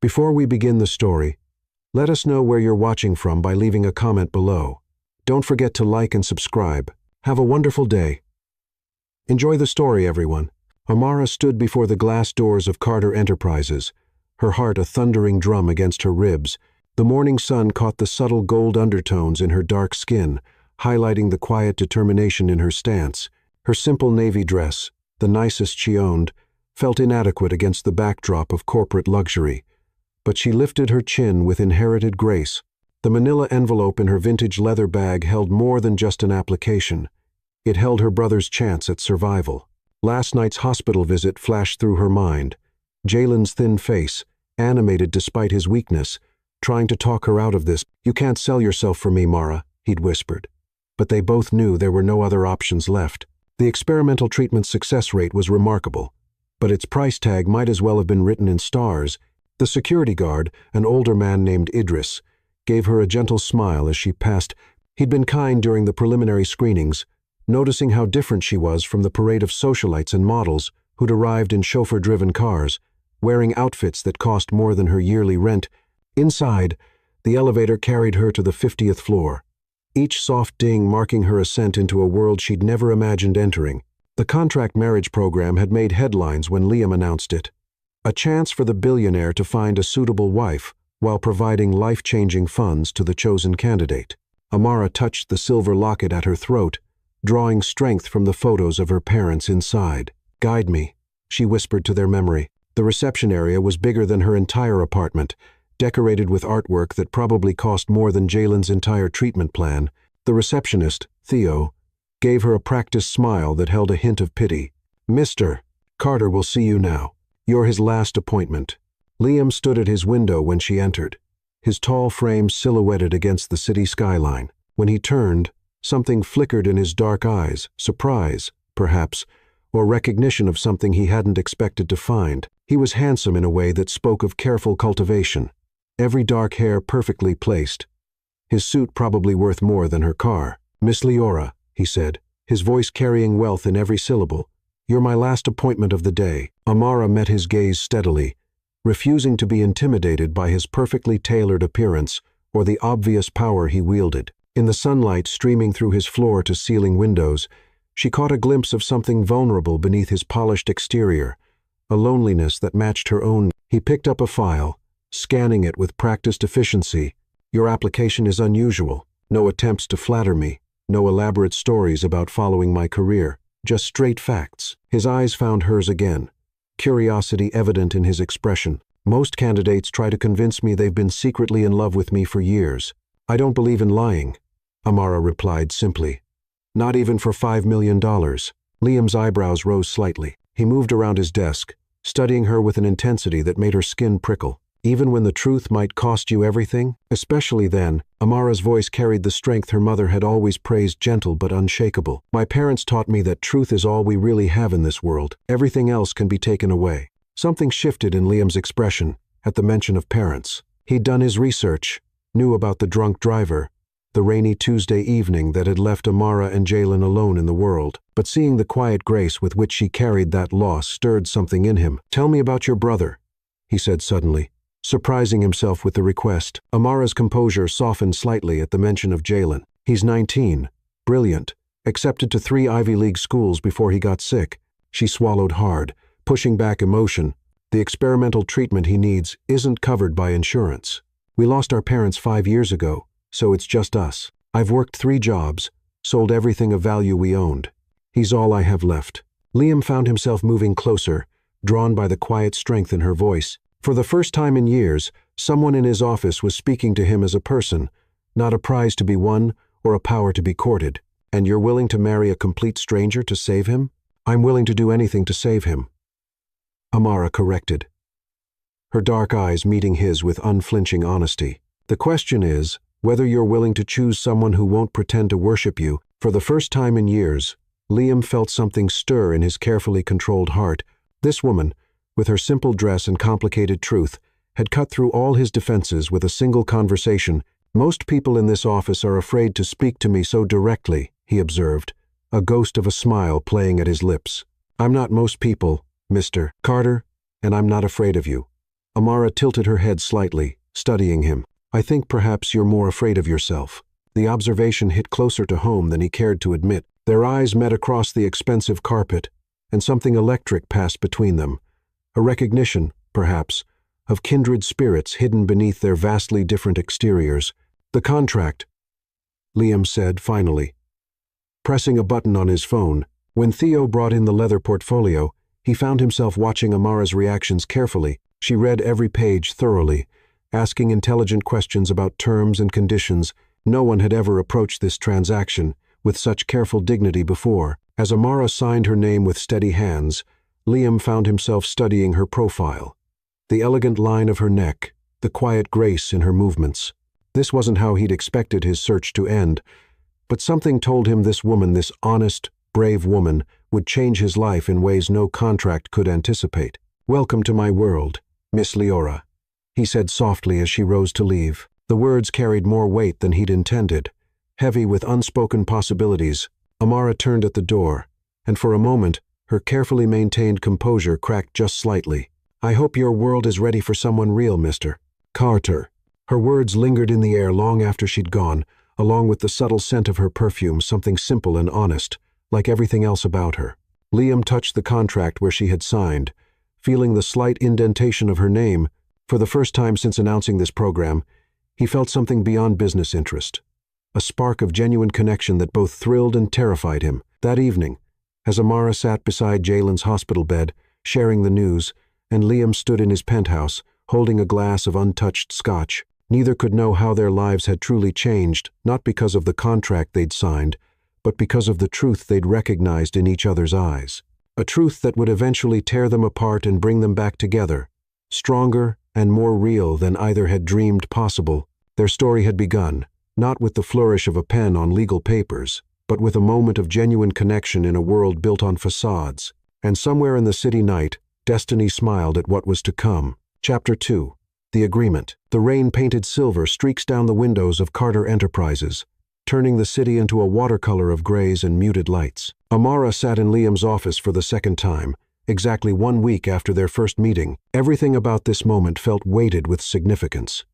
Before we begin the story, let us know where you're watching from by leaving a comment below. Don't forget to like and subscribe. Have a wonderful day. Enjoy the story, everyone. Amara stood before the glass doors of Carter Enterprises, her heart a thundering drum against her ribs. The morning sun caught the subtle gold undertones in her dark skin, highlighting the quiet determination in her stance. Her simple navy dress, the nicest she owned, felt inadequate against the backdrop of corporate luxury. But she lifted her chin with inherited grace. The manila envelope in her vintage leather bag held more than just an application. It held her brother's chance at survival. Last night's hospital visit flashed through her mind. Jalen's thin face, animated despite his weakness, trying to talk her out of this. "You can't sell yourself for me, Mara," he'd whispered. But they both knew there were no other options left. The experimental treatment's success rate was remarkable, but its price tag might as well have been written in stars. The security guard, an older man named Idris, gave her a gentle smile as she passed. He'd been kind during the preliminary screenings, noticing how different she was from the parade of socialites and models who'd arrived in chauffeur-driven cars, wearing outfits that cost more than her yearly rent. Inside, the elevator carried her to the 50th floor, each soft ding marking her ascent into a world she'd never imagined entering. The contract marriage program had made headlines when Liam announced it. A chance for the billionaire to find a suitable wife while providing life-changing funds to the chosen candidate. Amara touched the silver locket at her throat, drawing strength from the photos of her parents inside. "Guide me," she whispered to their memory. The reception area was bigger than her entire apartment, decorated with artwork that probably cost more than Jalen's entire treatment plan. The receptionist, Theo, gave her a practiced smile that held a hint of pity. "Mr. Carter will see you now. You're his last appointment." Liam stood at his window when she entered, his tall frame silhouetted against the city skyline. When he turned, something flickered in his dark eyes, surprise, perhaps, or recognition of something he hadn't expected to find. He was handsome in a way that spoke of careful cultivation, every dark hair perfectly placed. His suit probably worth more than her car. "Miss Leora," he said, his voice carrying wealth in every syllable, "you're my last appointment of the day." Amara met his gaze steadily, refusing to be intimidated by his perfectly tailored appearance or the obvious power he wielded. In the sunlight streaming through his floor-to-ceiling windows, she caught a glimpse of something vulnerable beneath his polished exterior, a loneliness that matched her own. He picked up a file, scanning it with practiced efficiency. "Your application is unusual. No attempts to flatter me, no elaborate stories about following my career, just straight facts." His eyes found hers again, curiosity evident in his expression. "Most candidates try to convince me they've been secretly in love with me for years. I don't believe in lying," Amara replied simply. "Not even for $5 million. Liam's eyebrows rose slightly. He moved around his desk, studying her with an intensity that made her skin prickle. "Even when the truth might cost you everything?" Especially then, Amara's voice carried the strength her mother had always praised, gentle but unshakable. "My parents taught me that truth is all we really have in this world. Everything else can be taken away." Something shifted in Liam's expression at the mention of parents. He'd done his research, knew about the drunk driver, the rainy Tuesday evening that had left Amara and Jalen alone in the world. But seeing the quiet grace with which she carried that loss stirred something in him. "Tell me about your brother," he said suddenly, surprising himself with the request. Amara's composure softened slightly at the mention of Jalen. "He's 19, brilliant, accepted to 3 Ivy League schools before he got sick." She swallowed hard, pushing back emotion. "The experimental treatment he needs isn't covered by insurance. We lost our parents 5 years ago, so it's just us. I've worked 3 jobs, sold everything of value we owned. He's all I have left." Liam found himself moving closer, drawn by the quiet strength in her voice. For the first time in years, someone in his office was speaking to him as a person, not a prize to be won or a power to be courted. "And you're willing to marry a complete stranger to save him?" "I'm willing to do anything to save him," Amara corrected, her dark eyes meeting his with unflinching honesty. "The question is whether you're willing to choose someone who won't pretend to worship you." For the first time in years, Liam felt something stir in his carefully controlled heart. This woman, with her simple dress and complicated truth, had cut through all his defenses with a single conversation. "Most people in this office are afraid to speak to me so directly," he observed, a ghost of a smile playing at his lips. "I'm not most people, Mr. Carter, and I'm not afraid of you." Amara tilted her head slightly, studying him. "I think perhaps you're more afraid of yourself." The observation hit closer to home than he cared to admit. Their eyes met across the expensive carpet, and something electric passed between them. A recognition, perhaps, of kindred spirits hidden beneath their vastly different exteriors. "The contract," Liam said finally, pressing a button on his phone. When Theo brought in the leather portfolio, he found himself watching Amara's reactions carefully. She read every page thoroughly, asking intelligent questions about terms and conditions. No one had ever approached this transaction with such careful dignity before. As Amara signed her name with steady hands, Liam found himself studying her profile. The elegant line of her neck, the quiet grace in her movements. This wasn't how he'd expected his search to end, but something told him this woman, this honest, brave woman, would change his life in ways no contract could anticipate. "Welcome to my world, Miss Leora," he said softly as she rose to leave. The words carried more weight than he'd intended, heavy with unspoken possibilities. Amara turned at the door, and for a moment, her carefully maintained composure cracked just slightly. "I hope your world is ready for someone real, Mr. Carter." Her words lingered in the air long after she'd gone, along with the subtle scent of her perfume, something simple and honest, like everything else about her. Liam touched the contract where she had signed, feeling the slight indentation of her name. For the first time since announcing this program, he felt something beyond business interest. A spark of genuine connection that both thrilled and terrified him. That evening, as Amara sat beside Jalen's hospital bed, sharing the news, and Liam stood in his penthouse, holding a glass of untouched scotch, neither could know how their lives had truly changed, not because of the contract they'd signed, but because of the truth they'd recognized in each other's eyes. A truth that would eventually tear them apart and bring them back together, stronger and more real than either had dreamed possible. Their story had begun, not with the flourish of a pen on legal papers, but with a moment of genuine connection in a world built on facades. And somewhere in the city night, destiny smiled at what was to come. Chapter 2. The Agreement. The rain painted silver streaks down the windows of Carter Enterprises, turning the city into a watercolor of grays and muted lights. Amara sat in Liam's office for the second time, exactly 1 week after their first meeting. Everything about this moment felt weighted with significance.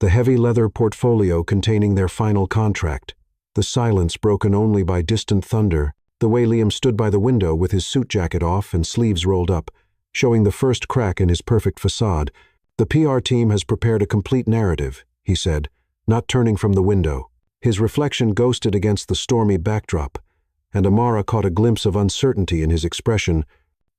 The heavy leather portfolio containing their final contract, the silence broken only by distant thunder, the way Liam stood by the window with his suit jacket off and sleeves rolled up, showing the first crack in his perfect facade. "The PR team has prepared a complete narrative," he said, not turning from the window. His reflection ghosted against the stormy backdrop, and Amara caught a glimpse of uncertainty in his expression.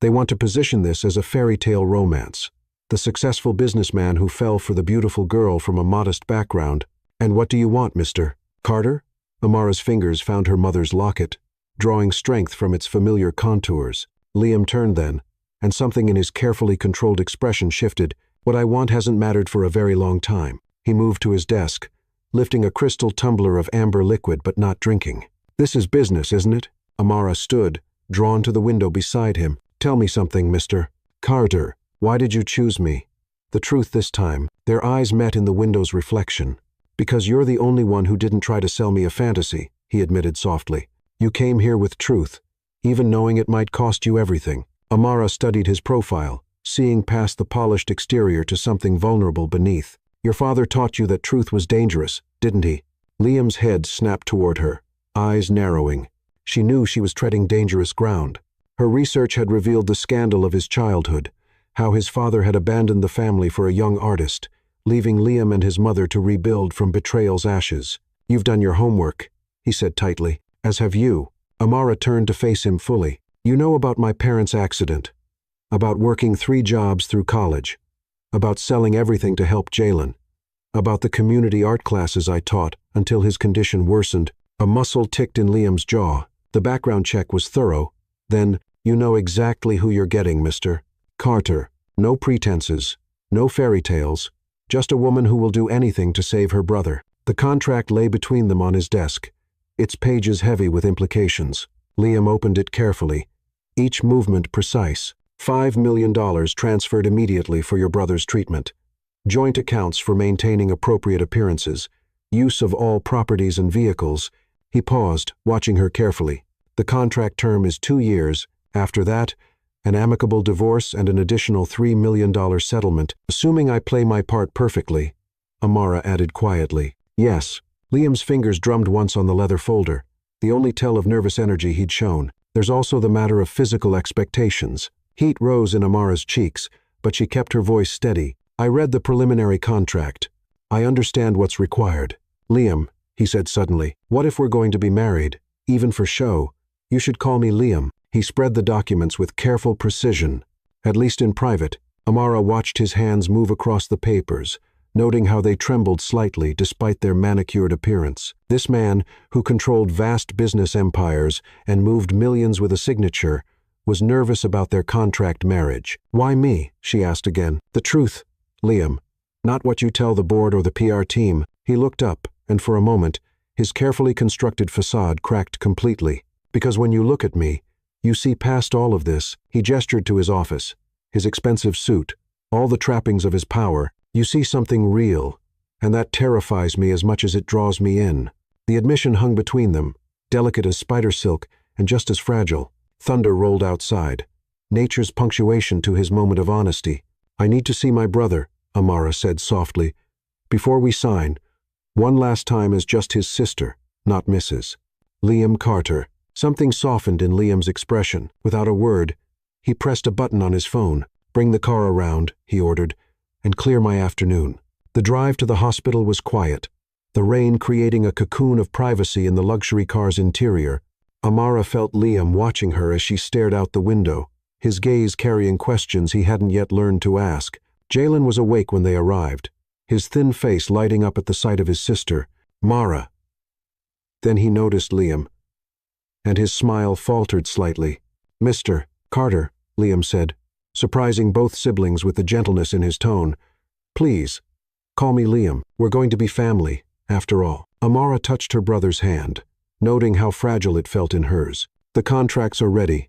"They want to position this as a fairy tale romance. The successful businessman who fell for the beautiful girl from a modest background. And what do you want, Mr. Carter?" Amara's fingers found her mother's locket, drawing strength from its familiar contours. Liam turned then, and something in his carefully controlled expression shifted. "What I want hasn't mattered for a very long time." He moved to his desk, lifting a crystal tumbler of amber liquid but not drinking. "This is business, isn't it?" Amara stood, drawn to the window beside him. "Tell me something, Mr. Carter. Why did you choose me?" The truth this time. Their eyes met in the window's reflection. "Because you're the only one who didn't try to sell me a fantasy," he admitted softly. "You came here with truth, even knowing it might cost you everything." Amara studied his profile, seeing past the polished exterior to something vulnerable beneath. "Your father taught you that truth was dangerous, didn't he?" Liam's head snapped toward her, eyes narrowing. She knew she was treading dangerous ground. Her research had revealed the scandal of his childhood, how his father had abandoned the family for a young artist, leaving Liam and his mother to rebuild from betrayal's ashes. "You've done your homework," he said tightly. "As have you." Amara turned to face him fully. "You know about my parents' accident, about working 3 jobs through college, about selling everything to help Jalen, about the community art classes I taught until his condition worsened." A muscle ticked in Liam's jaw. The background check was thorough. "Then, you know exactly who you're getting, Mr. Carter. No pretenses, no fairy tales, just a woman who will do anything to save her brother." The contract lay between them on his desk, its pages heavy with implications. Liam opened it carefully, each movement precise. $5 million transferred immediately for your brother's treatment. Joint accounts for maintaining appropriate appearances. Use of all properties and vehicles. He paused, watching her carefully. The contract term is 2 years. After that, an amicable divorce and an additional $3 million settlement, assuming I play my part perfectly, Amara added quietly. Yes. Liam's fingers drummed once on the leather folder, the only tell of nervous energy he'd shown. There's also the matter of physical expectations. Heat rose in Amara's cheeks, but she kept her voice steady. I read the preliminary contract. I understand what's required. Liam, he said suddenly, what if we're going to be married? Even for show. You should call me Liam. He spread the documents with careful precision. At least in private, Amara watched his hands move across the papers, noting how they trembled slightly despite their manicured appearance. This man, who controlled vast business empires and moved millions with a signature, was nervous about their contract marriage. Why me? She asked again. The truth, Liam. Not what you tell the board or the PR team. He looked up, and for a moment, his carefully constructed facade cracked completely. Because when you look at me, you see past all of this. He gestured to his office, his expensive suit, all the trappings of his power. You see something real, and that terrifies me as much as it draws me in. The admission hung between them, delicate as spider silk and just as fragile. Thunder rolled outside, nature's punctuation to his moment of honesty. I need to see my brother, Amara said softly. Before we sign, one last time as just his sister, not Mrs. Liam Carter. Something softened in Liam's expression. Without a word, he pressed a button on his phone. Bring the car around, he ordered, and clear my afternoon. The drive to the hospital was quiet, the rain creating a cocoon of privacy in the luxury car's interior. Amara felt Liam watching her as she stared out the window, his gaze carrying questions he hadn't yet learned to ask. Jalen was awake when they arrived, his thin face lighting up at the sight of his sister, Mara. Then he noticed Liam, and his smile faltered slightly. Mr. Carter, Liam said, surprising both siblings with the gentleness in his tone. Please, call me Liam. We're going to be family, after all. Amara touched her brother's hand, noting how fragile it felt in hers. The contracts are ready,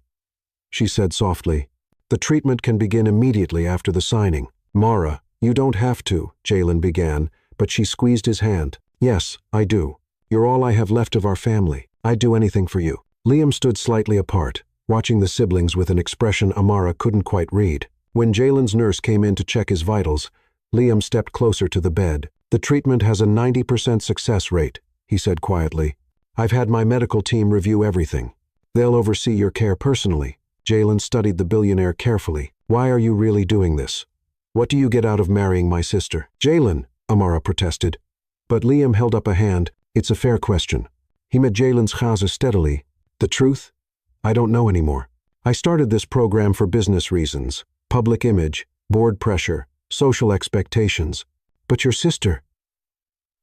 she said softly. The treatment can begin immediately after the signing. Mara, you don't have to, Jalen began, but she squeezed his hand. Yes, I do. You're all I have left of our family. I'd do anything for you. Liam stood slightly apart, watching the siblings with an expression Amara couldn't quite read. When Jalen's nurse came in to check his vitals, Liam stepped closer to the bed. The treatment has a 90% success rate, he said quietly. I've had my medical team review everything. They'll oversee your care personally. Jalen studied the billionaire carefully. Why are you really doing this? What do you get out of marrying my sister? Jalen, Amara protested. But Liam held up a hand. It's a fair question. He met Jalen's chaza steadily. The truth? I don't know anymore. I started this program for business reasons, public image, board pressure, social expectations. But your sister?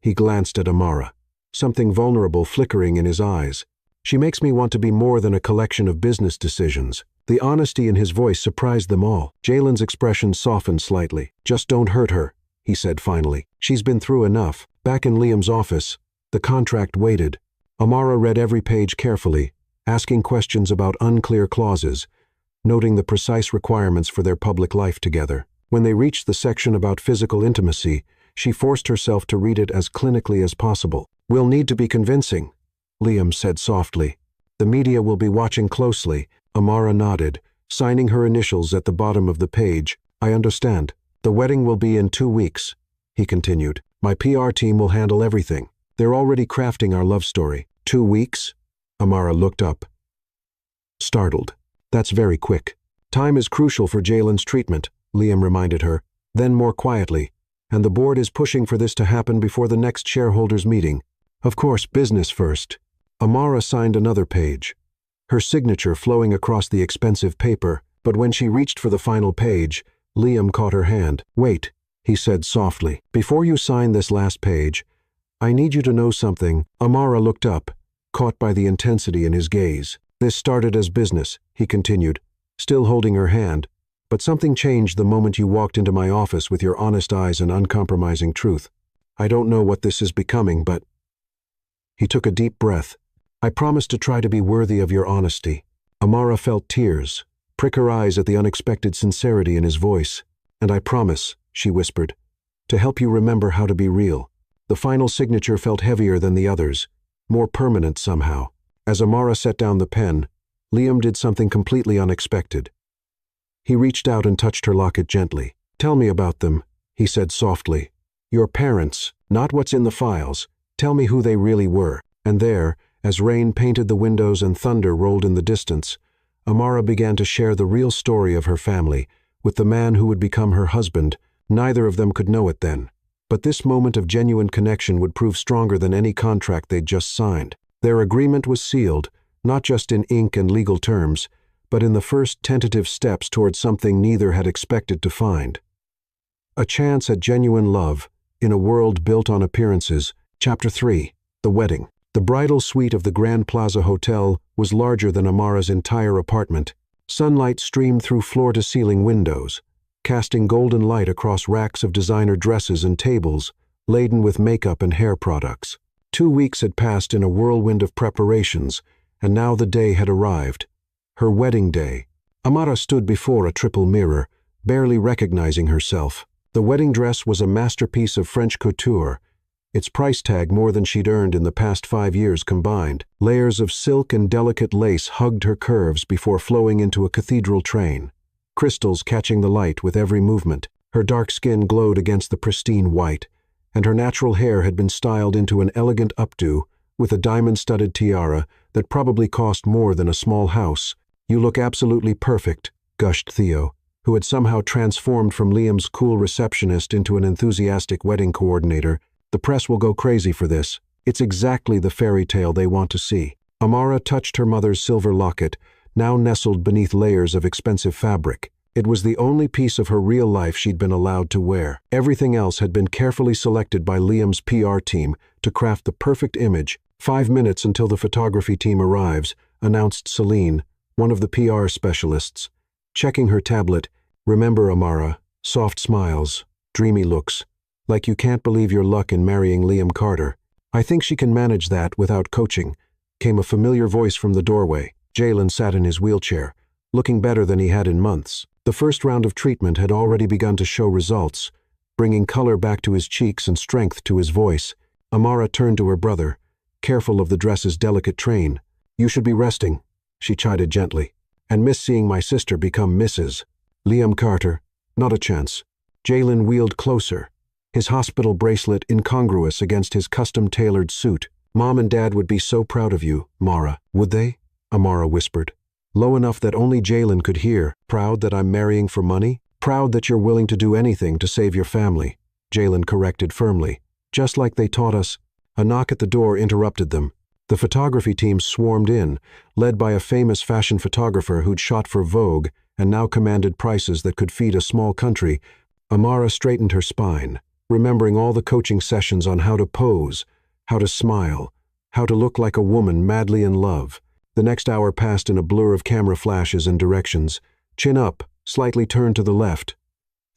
He glanced at Amara, something vulnerable flickering in his eyes. She makes me want to be more than a collection of business decisions. The honesty in his voice surprised them all. Jalen's expression softened slightly. Just don't hurt her, he said finally. She's been through enough. Back in Liam's office, the contract waited. Amara read every page carefully, asking questions about unclear clauses, noting the precise requirements for their public life together. When they reached the section about physical intimacy, she forced herself to read it as clinically as possible. We'll need to be convincing, Liam said softly. The media will be watching closely. Amara nodded, signing her initials at the bottom of the page. I understand. The wedding will be in 2 weeks, he continued. My PR team will handle everything. They're already crafting our love story. 2 weeks? Amara looked up, startled. That's very quick. Time is crucial for Jalen's treatment, Liam reminded her. Then more quietly, and the board is pushing for this to happen before the next shareholders' meeting. Of course, business first. Amara signed another page, her signature flowing across the expensive paper, but when she reached for the final page, Liam caught her hand. Wait, he said softly. Before you sign this last page, I need you to know something. Amara looked up, caught by the intensity in his gaze. This started as business, he continued, still holding her hand, but something changed the moment you walked into my office with your honest eyes and uncompromising truth. I don't know what this is becoming, but... He took a deep breath. I promise to try to be worthy of your honesty. Amara felt tears prick her eyes at the unexpected sincerity in his voice. And I promise, she whispered, to help you remember how to be real. The final signature felt heavier than the others, more permanent somehow. As Amara set down the pen, Liam did something completely unexpected. He reached out and touched her locket gently. "Tell me about them," he said softly. "Your parents, not what's in the files. Tell me who they really were." And there, as rain painted the windows and thunder rolled in the distance, Amara began to share the real story of her family with the man who would become her husband. Neither of them could know it then. But this moment of genuine connection would prove stronger than any contract they'd just signed. Their agreement was sealed, not just in ink and legal terms, but in the first tentative steps towards something neither had expected to find. A chance at genuine love, in a world built on appearances. Chapter 3. The Wedding. The bridal suite of the Grand Plaza Hotel was larger than Amara's entire apartment. Sunlight streamed through floor-to-ceiling windows, casting golden light across racks of designer dresses and tables laden with makeup and hair products. 2 weeks had passed in a whirlwind of preparations, and now the day had arrived. Her wedding day. Amara stood before a triple mirror, barely recognizing herself. The wedding dress was a masterpiece of French couture, its price tag more than she'd earned in the past 5 years combined. Layers of silk and delicate lace hugged her curves before flowing into a cathedral train, crystals catching the light with every movement. Her dark skin glowed against the pristine white, and her natural hair had been styled into an elegant updo with a diamond-studded tiara that probably cost more than a small house. "You look absolutely perfect," gushed Theo, who had somehow transformed from Liam's cool receptionist into an enthusiastic wedding coordinator. "The press will go crazy for this. It's exactly the fairy tale they want to see." Amara touched her mother's silver locket, now nestled beneath layers of expensive fabric. It was the only piece of her real life she'd been allowed to wear. Everything else had been carefully selected by Liam's PR team to craft the perfect image. 5 minutes until the photography team arrives, announced Celine, one of the PR specialists. Checking her tablet, "Remember, Amara, soft smiles, dreamy looks, like you can't believe your luck in marrying Liam Carter." "I think she can manage that without coaching," came a familiar voice from the doorway. Jalen sat in his wheelchair, looking better than he had in months. The first round of treatment had already begun to show results, bringing color back to his cheeks and strength to his voice. Amara turned to her brother, careful of the dress's delicate train. "You should be resting," she chided gently, "and miss seeing my sister become Mrs. Liam Carter. Not a chance." Jalen wheeled closer, his hospital bracelet incongruous against his custom-tailored suit. "Mom and Dad would be so proud of you, Mara." "Would they?" Amara whispered, low enough that only Jalen could hear. "Proud that I'm marrying for money?" "Proud that you're willing to do anything to save your family," Jalen corrected firmly. "Just like they taught us." A knock at the door interrupted them. The photography team swarmed in, led by a famous fashion photographer who'd shot for Vogue and now commanded prices that could feed a small country. Amara straightened her spine, remembering all the coaching sessions on how to pose, how to smile, how to look like a woman madly in love. The next hour passed in a blur of camera flashes and directions. "Chin up, slightly turn to the left.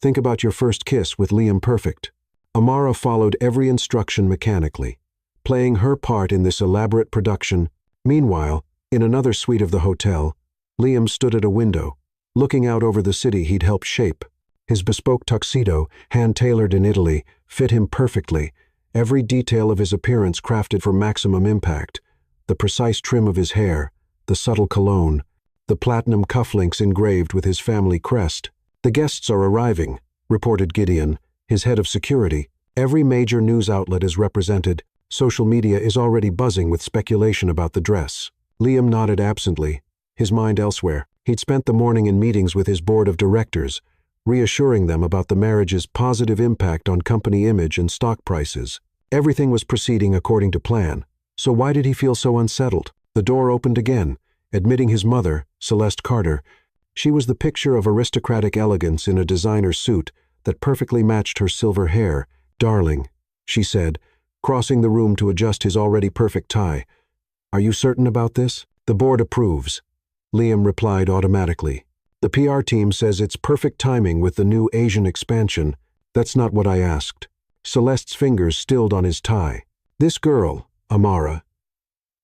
Think about your first kiss with Liam Perfect." Amara followed every instruction mechanically, playing her part in this elaborate production. Meanwhile, in another suite of the hotel, Liam stood at a window, looking out over the city he'd helped shape. His bespoke tuxedo, hand-tailored in Italy, fit him perfectly, every detail of his appearance crafted for maximum impact. The precise trim of his hair, the subtle cologne, the platinum cufflinks engraved with his family crest. "The guests are arriving," reported Gideon, his head of security. "Every major news outlet is represented. Social media is already buzzing with speculation about the dress." Liam nodded absently, his mind elsewhere. He'd spent the morning in meetings with his board of directors, reassuring them about the marriage's positive impact on company image and stock prices. Everything was proceeding according to plan, so why did he feel so unsettled? The door opened again, admitting his mother, Celeste Carter. She was the picture of aristocratic elegance in a designer suit that perfectly matched her silver hair. "Darling," she said, crossing the room to adjust his already perfect tie. "Are you certain about this?" "The board approves," Liam replied automatically. "The PR team says it's perfect timing with the new Asian expansion." "That's not what I asked." Celeste's fingers stilled on his tie. "This girl, Amara,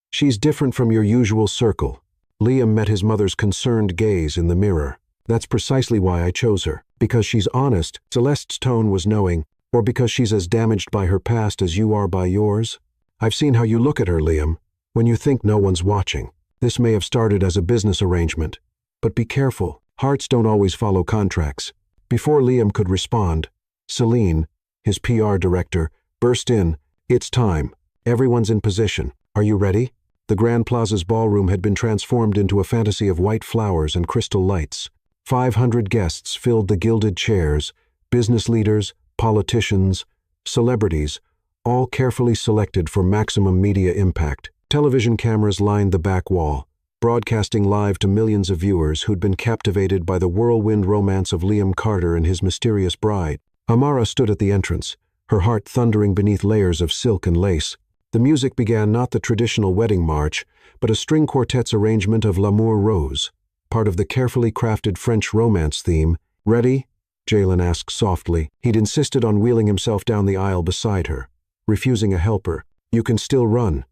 she's different from your usual circle." Liam met his mother's concerned gaze in the mirror. "That's precisely why I chose her. Because she's honest," Celeste's tone was knowing, "or because she's as damaged by her past as you are by yours? I've seen how you look at her, Liam, when you think no one's watching. This may have started as a business arrangement, but be careful. Hearts don't always follow contracts. Before Liam could respond, Celine, his PR director, burst in. It's time. Everyone's in position. Are you ready? The Grand Plaza's ballroom had been transformed into a fantasy of white flowers and crystal lights. 500 guests filled the gilded chairs, business leaders, politicians, celebrities, all carefully selected for maximum media impact. Television cameras lined the back wall, broadcasting live to millions of viewers who'd been captivated by the whirlwind romance of Liam Carter and his mysterious bride. Amara stood at the entrance, her heart thundering beneath layers of silk and lace. The music began not the traditional wedding march, but a string quartet's arrangement of L'amour rose, part of the carefully crafted French romance theme. Ready? Jalen asked softly. He'd insisted on wheeling himself down the aisle beside her, refusing a helper. You can still run.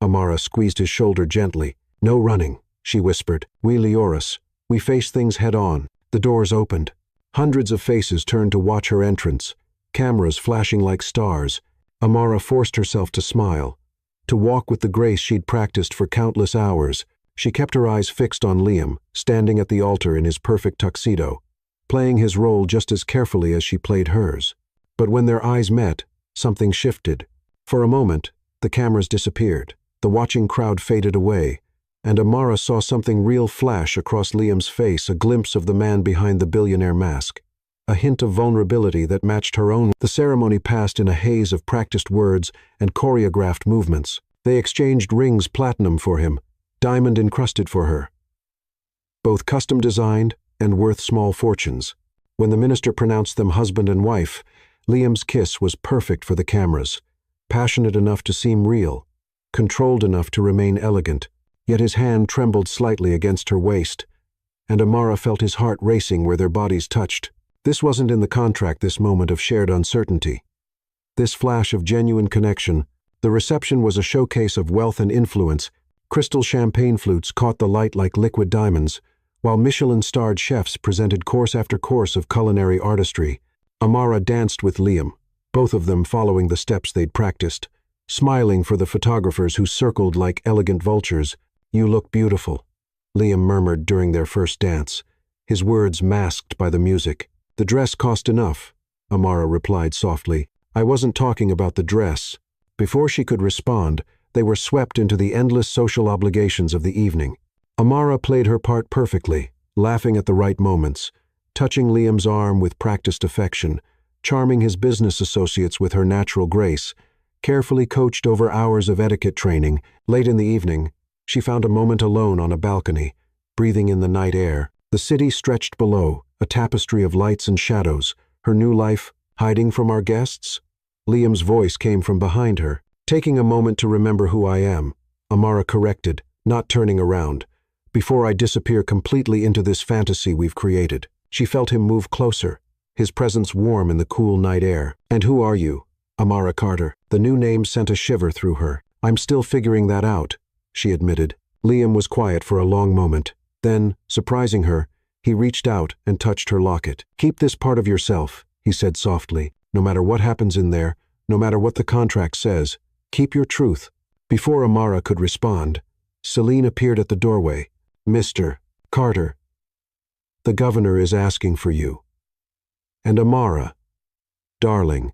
Amara squeezed his shoulder gently. No running, she whispered. We Leoris. We face things head on. The doors opened. Hundreds of faces turned to watch her entrance, cameras flashing like stars. Amara forced herself to smile, to walk with the grace she'd practiced for countless hours. She kept her eyes fixed on Liam, standing at the altar in his perfect tuxedo, playing his role just as carefully as she played hers. But when their eyes met, something shifted. For a moment, the cameras disappeared. The watching crowd faded away, and Amara saw something real flash across Liam's face, a glimpse of the man behind the billionaire mask, a hint of vulnerability that matched her own. The ceremony passed in a haze of practiced words and choreographed movements. They exchanged rings platinum for him, diamond encrusted for her, both custom-designed and worth small fortunes. When the minister pronounced them husband and wife, Liam's kiss was perfect for the cameras, passionate enough to seem real, controlled enough to remain elegant. Yet his hand trembled slightly against her waist, and Amara felt his heart racing where their bodies touched. This wasn't in the contract, this moment of shared uncertainty. This flash of genuine connection. The reception was a showcase of wealth and influence. Crystal champagne flutes caught the light like liquid diamonds, while Michelin-starred chefs presented course after course of culinary artistry. Amara danced with Liam, both of them following the steps they'd practiced, smiling for the photographers who circled like elegant vultures. You look beautiful, Liam murmured during their first dance, his words masked by the music. The dress cost enough, Amara replied softly. I wasn't talking about the dress. Before she could respond, they were swept into the endless social obligations of the evening. Amara played her part perfectly, laughing at the right moments, touching Liam's arm with practiced affection, charming his business associates with her natural grace, carefully coached over hours of etiquette training. Late in the evening, she found a moment alone on a balcony, breathing in the night air. The city stretched below, a tapestry of lights and shadows. Her new life, hiding from our guests? Liam's voice came from behind her. Taking a moment to remember who I am, Amara corrected, not turning around. Before I disappear completely into this fantasy we've created. She felt him move closer, his presence warm in the cool night air. And who are you? Amara Carter. The new name sent a shiver through her. I'm still figuring that out, she admitted. Liam was quiet for a long moment. Then, surprising her, he reached out and touched her locket. Keep this part of yourself, he said softly. No matter what happens in there, no matter what the contract says, keep your truth. Before Amara could respond, Celine appeared at the doorway. Mr. Carter, the governor is asking for you. And Amara, darling,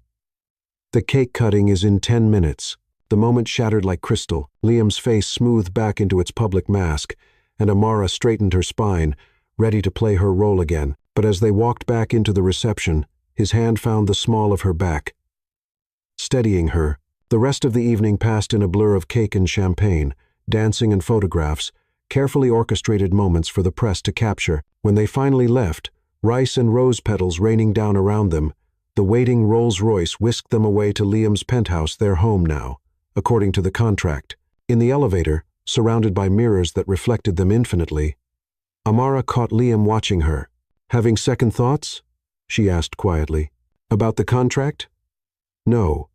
the cake cutting is in 10 minutes. The moment shattered like crystal. Liam's face smoothed back into its public mask, and Amara straightened her spine, ready to play her role again. But as they walked back into the reception, his hand found the small of her back, steadying her. The rest of the evening passed in a blur of cake and champagne, dancing and photographs, carefully orchestrated moments for the press to capture. When they finally left, rice and rose petals raining down around them, the waiting Rolls-Royce whisked them away to Liam's penthouse, their home now, according to the contract. In the elevator, surrounded by mirrors that reflected them infinitely, Amara caught Liam watching her. Having second thoughts? She asked quietly. About the contract? No.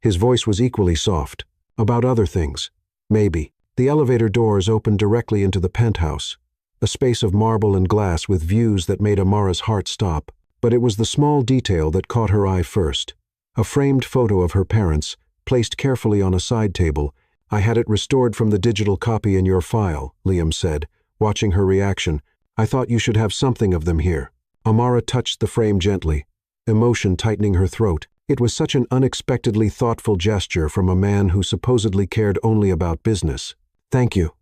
His voice was equally soft. About other things. Maybe. The elevator doors opened directly into the penthouse, a space of marble and glass with views that made Amara's heart stop. But it was the small detail that caught her eye first. A framed photo of her parents, placed carefully on a side table. I had it restored from the digital copy in your file, Liam said, watching her reaction. I thought you should have something of them here. Amara touched the frame gently, emotion tightening her throat. It was such an unexpectedly thoughtful gesture from a man who supposedly cared only about business. Thank you,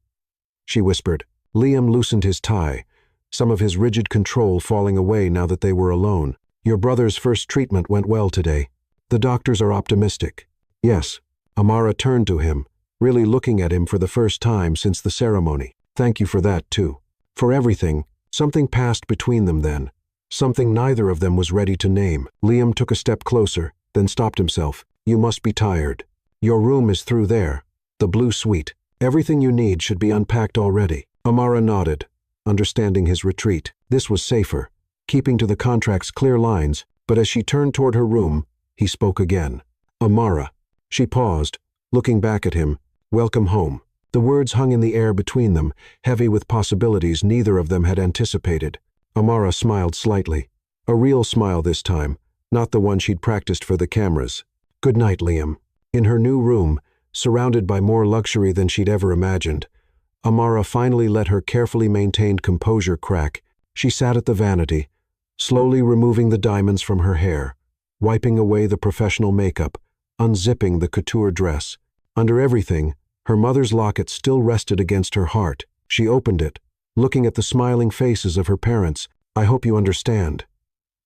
she whispered. Liam loosened his tie, some of his rigid control falling away now that they were alone. Your brother's first treatment went well today. The doctors are optimistic. Yes. Amara turned to him, really looking at him for the first time since the ceremony. Thank you for that, too. For everything. Something passed between them then. Something neither of them was ready to name. Liam took a step closer, then stopped himself. You must be tired. Your room is through there. The blue suite. Everything you need should be unpacked already. Amara nodded, understanding his retreat. This was safer, keeping to the contract's clear lines, but as she turned toward her room, he spoke again. Amara. She paused, looking back at him. Welcome home. The words hung in the air between them, heavy with possibilities neither of them had anticipated. Amara smiled slightly. A real smile this time, not the one she'd practiced for the cameras. Good night, Liam. In her new room, surrounded by more luxury than she'd ever imagined, Amara finally let her carefully maintained composure crack. She sat at the vanity, slowly removing the diamonds from her hair, wiping away the professional makeup, unzipping the couture dress. Under everything, her mother's locket still rested against her heart. She opened it, looking at the smiling faces of her parents. I hope you understand,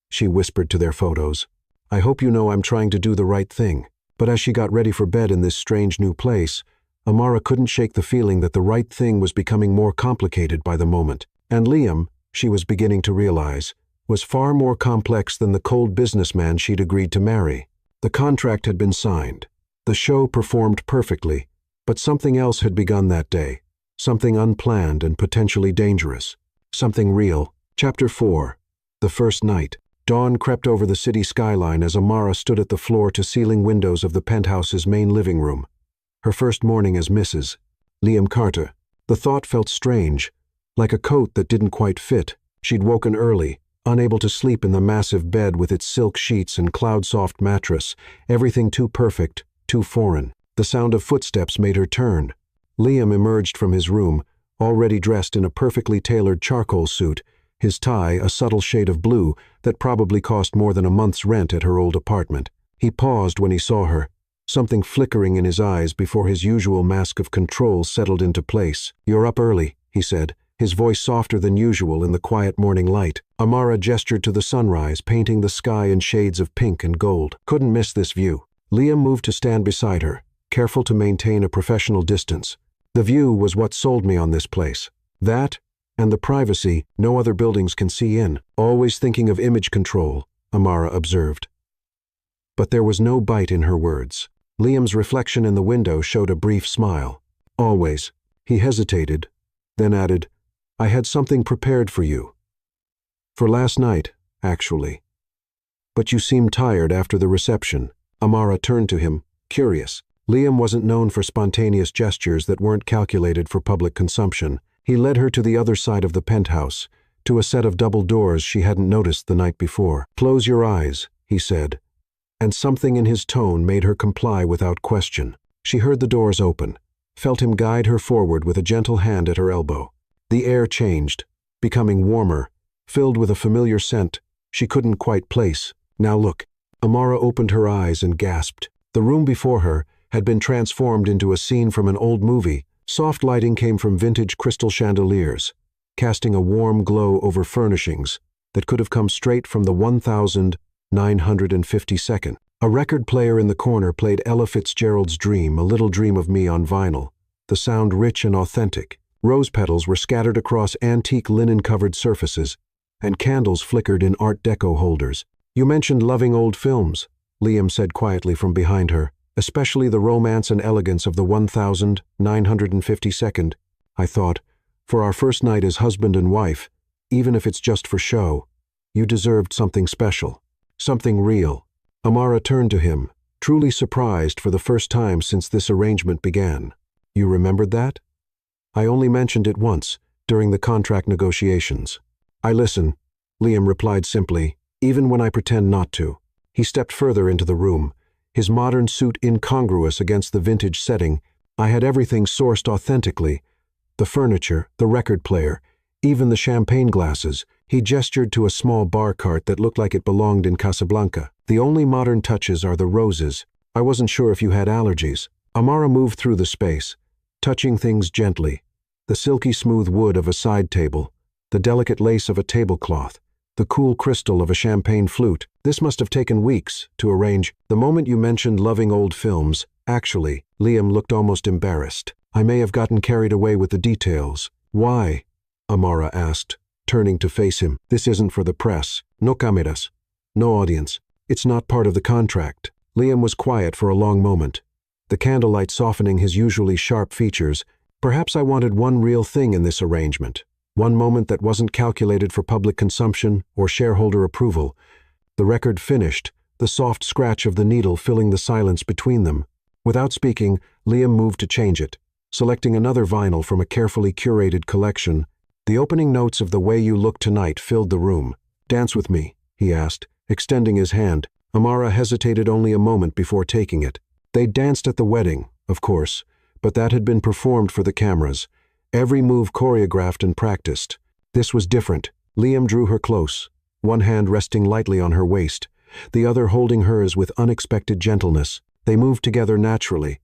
she whispered to their photos. I hope you know I'm trying to do the right thing. But as she got ready for bed in this strange new place, Amara couldn't shake the feeling that the right thing was becoming more complicated by the moment. And Liam, she was beginning to realize, was far more complex than the cold businessman she'd agreed to marry. The contract had been signed. The show performed perfectly, but something else had begun that day. Something unplanned and potentially dangerous. Something real. Chapter 4. The First Night. Dawn crept over the city skyline as Amara stood at the floor-to-ceiling windows of the penthouse's main living room. Her first morning as Mrs. Liam Carter. The thought felt strange, like a coat that didn't quite fit. She'd woken early, unable to sleep in the massive bed with its silk sheets and cloud-soft mattress, everything too perfect, too foreign. The sound of footsteps made her turn. Liam emerged from his room, already dressed in a perfectly tailored charcoal suit, his tie a subtle shade of blue that probably cost more than a month's rent at her old apartment. He paused when he saw her, something flickering in his eyes before his usual mask of control settled into place. You're up early, he said, his voice softer than usual in the quiet morning light. Amara gestured to the sunrise, painting the sky in shades of pink and gold. Couldn't miss this view. Liam moved to stand beside her, careful to maintain a professional distance. The view was what sold me on this place. That, and the privacy no other buildings can see in. Always thinking of image control, Amara observed. But there was no bite in her words. Liam's reflection in the window showed a brief smile. Always. He hesitated, then added, I had something prepared for you. For last night, actually. But you seemed tired after the reception. Amara turned to him, curious. Liam wasn't known for spontaneous gestures that weren't calculated for public consumption. He led her to the other side of the penthouse, to a set of double doors she hadn't noticed the night before. Close your eyes, he said, and something in his tone made her comply without question. She heard the doors open, felt him guide her forward with a gentle hand at her elbow. The air changed, becoming warmer, filled with a familiar scent she couldn't quite place. Now look. Amara opened her eyes and gasped. The room before her had been transformed into a scene from an old movie. Soft lighting came from vintage crystal chandeliers, casting a warm glow over furnishings that could have come straight from the 1952nd. A record player in the corner played Ella Fitzgerald's Dream, A Little Dream of Me on vinyl, the sound rich and authentic. Rose petals were scattered across antique linen-covered surfaces, and candles flickered in Art Deco holders. You mentioned loving old films, Liam said quietly from behind her, especially the romance and elegance of the 1952nd. I thought, for our first night as husband and wife, even if it's just for show, you deserved something special, something real. Amara turned to him, truly surprised for the first time since this arrangement began. You remembered that? I only mentioned it once, during the contract negotiations. I listen, Liam replied simply, even when I pretend not to. He stepped further into the room, his modern suit incongruous against the vintage setting. I had everything sourced authentically. The furniture, the record player, Even the champagne glasses. He gestured to a small bar cart that looked like it belonged in Casablanca. The only modern touches are the roses. I wasn't sure if you had allergies. Amara moved through the space, touching things gently. The silky smooth wood of a side table, the delicate lace of a tablecloth, the cool crystal of a champagne flute. This must have taken weeks to arrange. The moment you mentioned loving old films, actually, Liam looked almost embarrassed. I may have gotten carried away with the details. Why? Amara asked, turning to face him. This isn't for the press. No cameras. No audience. It's not part of the contract. Liam was quiet for a long moment, the candlelight softening his usually sharp features. Perhaps I wanted one real thing in this arrangement. One moment that wasn't calculated for public consumption or shareholder approval. The record finished, the soft scratch of the needle filling the silence between them. Without speaking, Liam moved to change it, selecting another vinyl from a carefully curated collection. The opening notes of The Way You Look Tonight filled the room. Dance with me, he asked, extending his hand. Amara hesitated only a moment before taking it. They danced at the wedding, of course, but that had been performed for the cameras. Every move choreographed and practiced. This was different. Liam drew her close, one hand resting lightly on her waist, the other holding hers with unexpected gentleness. They moved together naturally,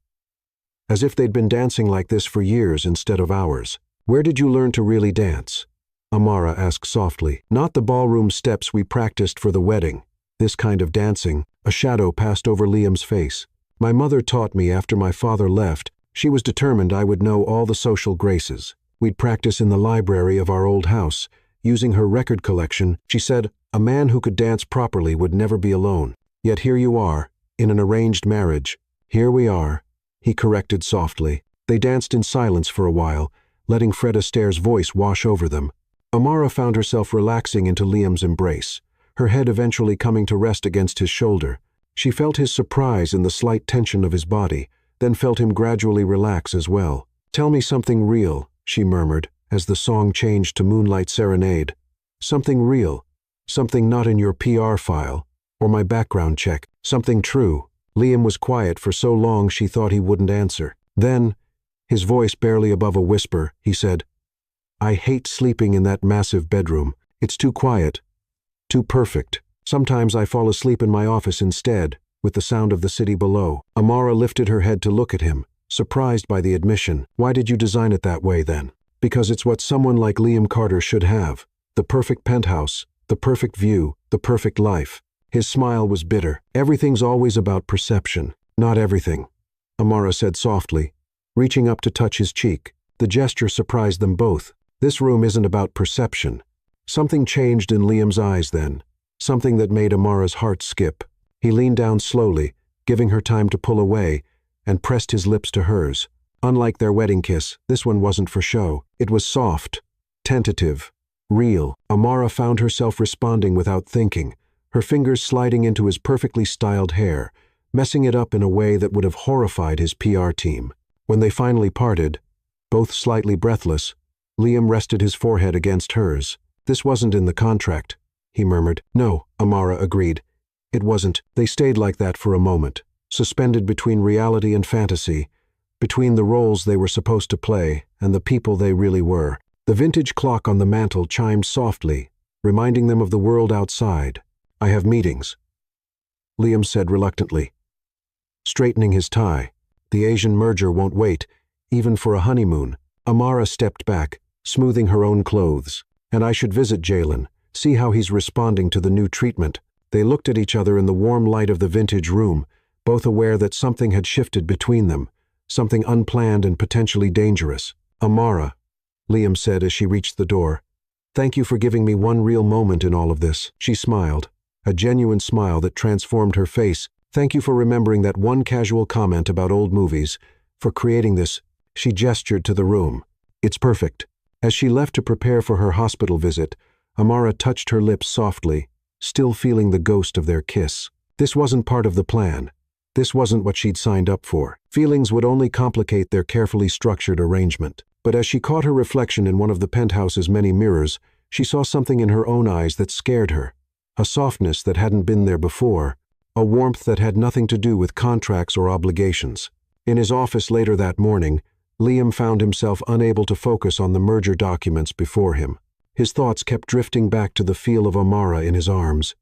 as if they'd been dancing like this for years instead of hours. Where did you learn to really dance? Amara asked softly. Not the ballroom steps we practiced for the wedding. This kind of dancing. A shadow passed over Liam's face. My mother taught me after my father left. She was determined I would know all the social graces. We'd practice in the library of our old house. Using her record collection, she said, a man who could dance properly would never be alone. Yet here you are, in an arranged marriage. Here we are, he corrected softly. They danced in silence for a while, letting Fred Astaire's voice wash over them. Amara found herself relaxing into Liam's embrace, her head eventually coming to rest against his shoulder. She felt his surprise in the slight tension of his body, then felt him gradually relax as well. Tell me something real, she murmured, as the song changed to Moonlight Serenade. Something real, something not in your PR file, or my background check, something true. Liam was quiet for so long she thought he wouldn't answer. Then, his voice barely above a whisper, he said, I hate sleeping in that massive bedroom. It's too quiet, too perfect. Sometimes I fall asleep in my office instead, with the sound of the city below. Amara lifted her head to look at him, surprised by the admission. Why did you design it that way then? Because it's what someone like Liam Carter should have. The perfect penthouse, the perfect view, the perfect life. His smile was bitter. Everything's always about perception. Not everything, Amara said softly, reaching up to touch his cheek. The gesture surprised them both. This room isn't about perception. Something changed in Liam's eyes then, something that made Amara's heart skip. He leaned down slowly, giving her time to pull away, and pressed his lips to hers. Unlike their wedding kiss, this one wasn't for show. It was soft, tentative, real. Amara found herself responding without thinking, her fingers sliding into his perfectly styled hair, messing it up in a way that would have horrified his PR team. When they finally parted, both slightly breathless, Liam rested his forehead against hers. This wasn't in the contract, he murmured. No, Amara agreed. It wasn't. They stayed like that for a moment, suspended between reality and fantasy, between the roles they were supposed to play and the people they really were. The vintage clock on the mantel chimed softly, reminding them of the world outside. I have meetings, Liam said reluctantly, straightening his tie. The Asian merger won't wait, even for a honeymoon. Amara stepped back, smoothing her own clothes. And I should visit Jalen, see how he's responding to the new treatment. They looked at each other in the warm light of the vintage room, both aware that something had shifted between them, something unplanned and potentially dangerous. Amara, Liam said as she reached the door, thank you for giving me one real moment in all of this. She smiled, a genuine smile that transformed her face. Thank you for remembering that one casual comment about old movies, for creating this. She gestured to the room. It's perfect. As she left to prepare for her hospital visit, Amara touched her lips softly, still feeling the ghost of their kiss. This wasn't part of the plan. This wasn't what she'd signed up for. Feelings would only complicate their carefully structured arrangement. But as she caught her reflection in one of the penthouse's many mirrors, she saw something in her own eyes that scared her. A softness that hadn't been there before, a warmth that had nothing to do with contracts or obligations. In his office later that morning, Liam found himself unable to focus on the merger documents before him. His thoughts kept drifting back to the feel of Amara in his arms.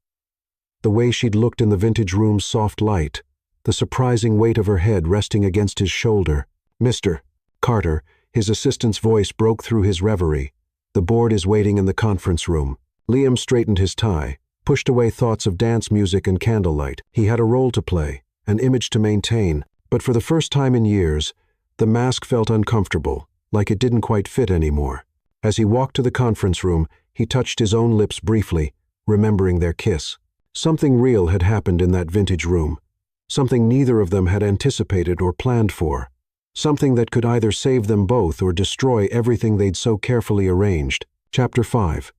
The way she'd looked in the vintage room's soft light, the surprising weight of her head resting against his shoulder. "Mr. Carter," his assistant's voice broke through his reverie. "The board is waiting in the conference room." Liam straightened his tie, pushed away thoughts of dance music and candlelight. He had a role to play, an image to maintain, but for the first time in years, the mask felt uncomfortable, like it didn't quite fit anymore. As he walked to the conference room, he touched his own lips briefly, remembering their kiss. Something real had happened in that vintage room, something neither of them had anticipated or planned for, something that could either save them both or destroy everything they'd so carefully arranged. Chapter 5.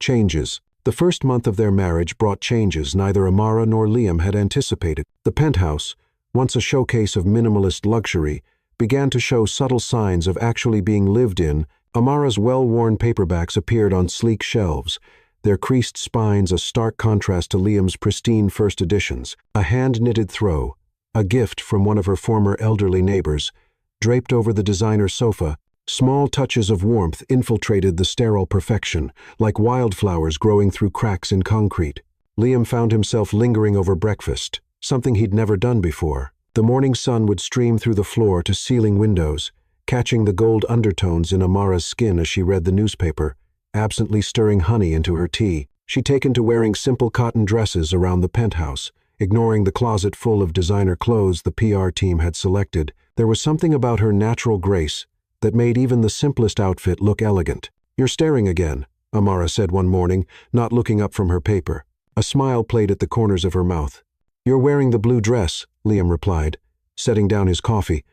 Changes. The first month of their marriage brought changes neither Amara nor Liam had anticipated. The penthouse, once a showcase of minimalist luxury, began to show subtle signs of actually being lived in. Amara's well-worn paperbacks appeared on sleek shelves, their creased spines a stark contrast to Liam's pristine first editions. A hand-knitted throw, a gift from one of her former elderly neighbors, draped over the designer sofa. Small touches of warmth infiltrated the sterile perfection, like wildflowers growing through cracks in concrete. Liam found himself lingering over breakfast, something he'd never done before. The morning sun would stream through the floor to ceiling windows, catching the gold undertones in Amara's skin as she read the newspaper, absently stirring honey into her tea. She'd taken to wearing simple cotton dresses around the penthouse, ignoring the closet full of designer clothes the PR team had selected. There was something about her natural grace that made even the simplest outfit look elegant. "You're staring again," Amara said one morning, not looking up from her paper. A smile played at the corners of her mouth. "You're wearing the blue dress," Liam replied, setting down his coffee.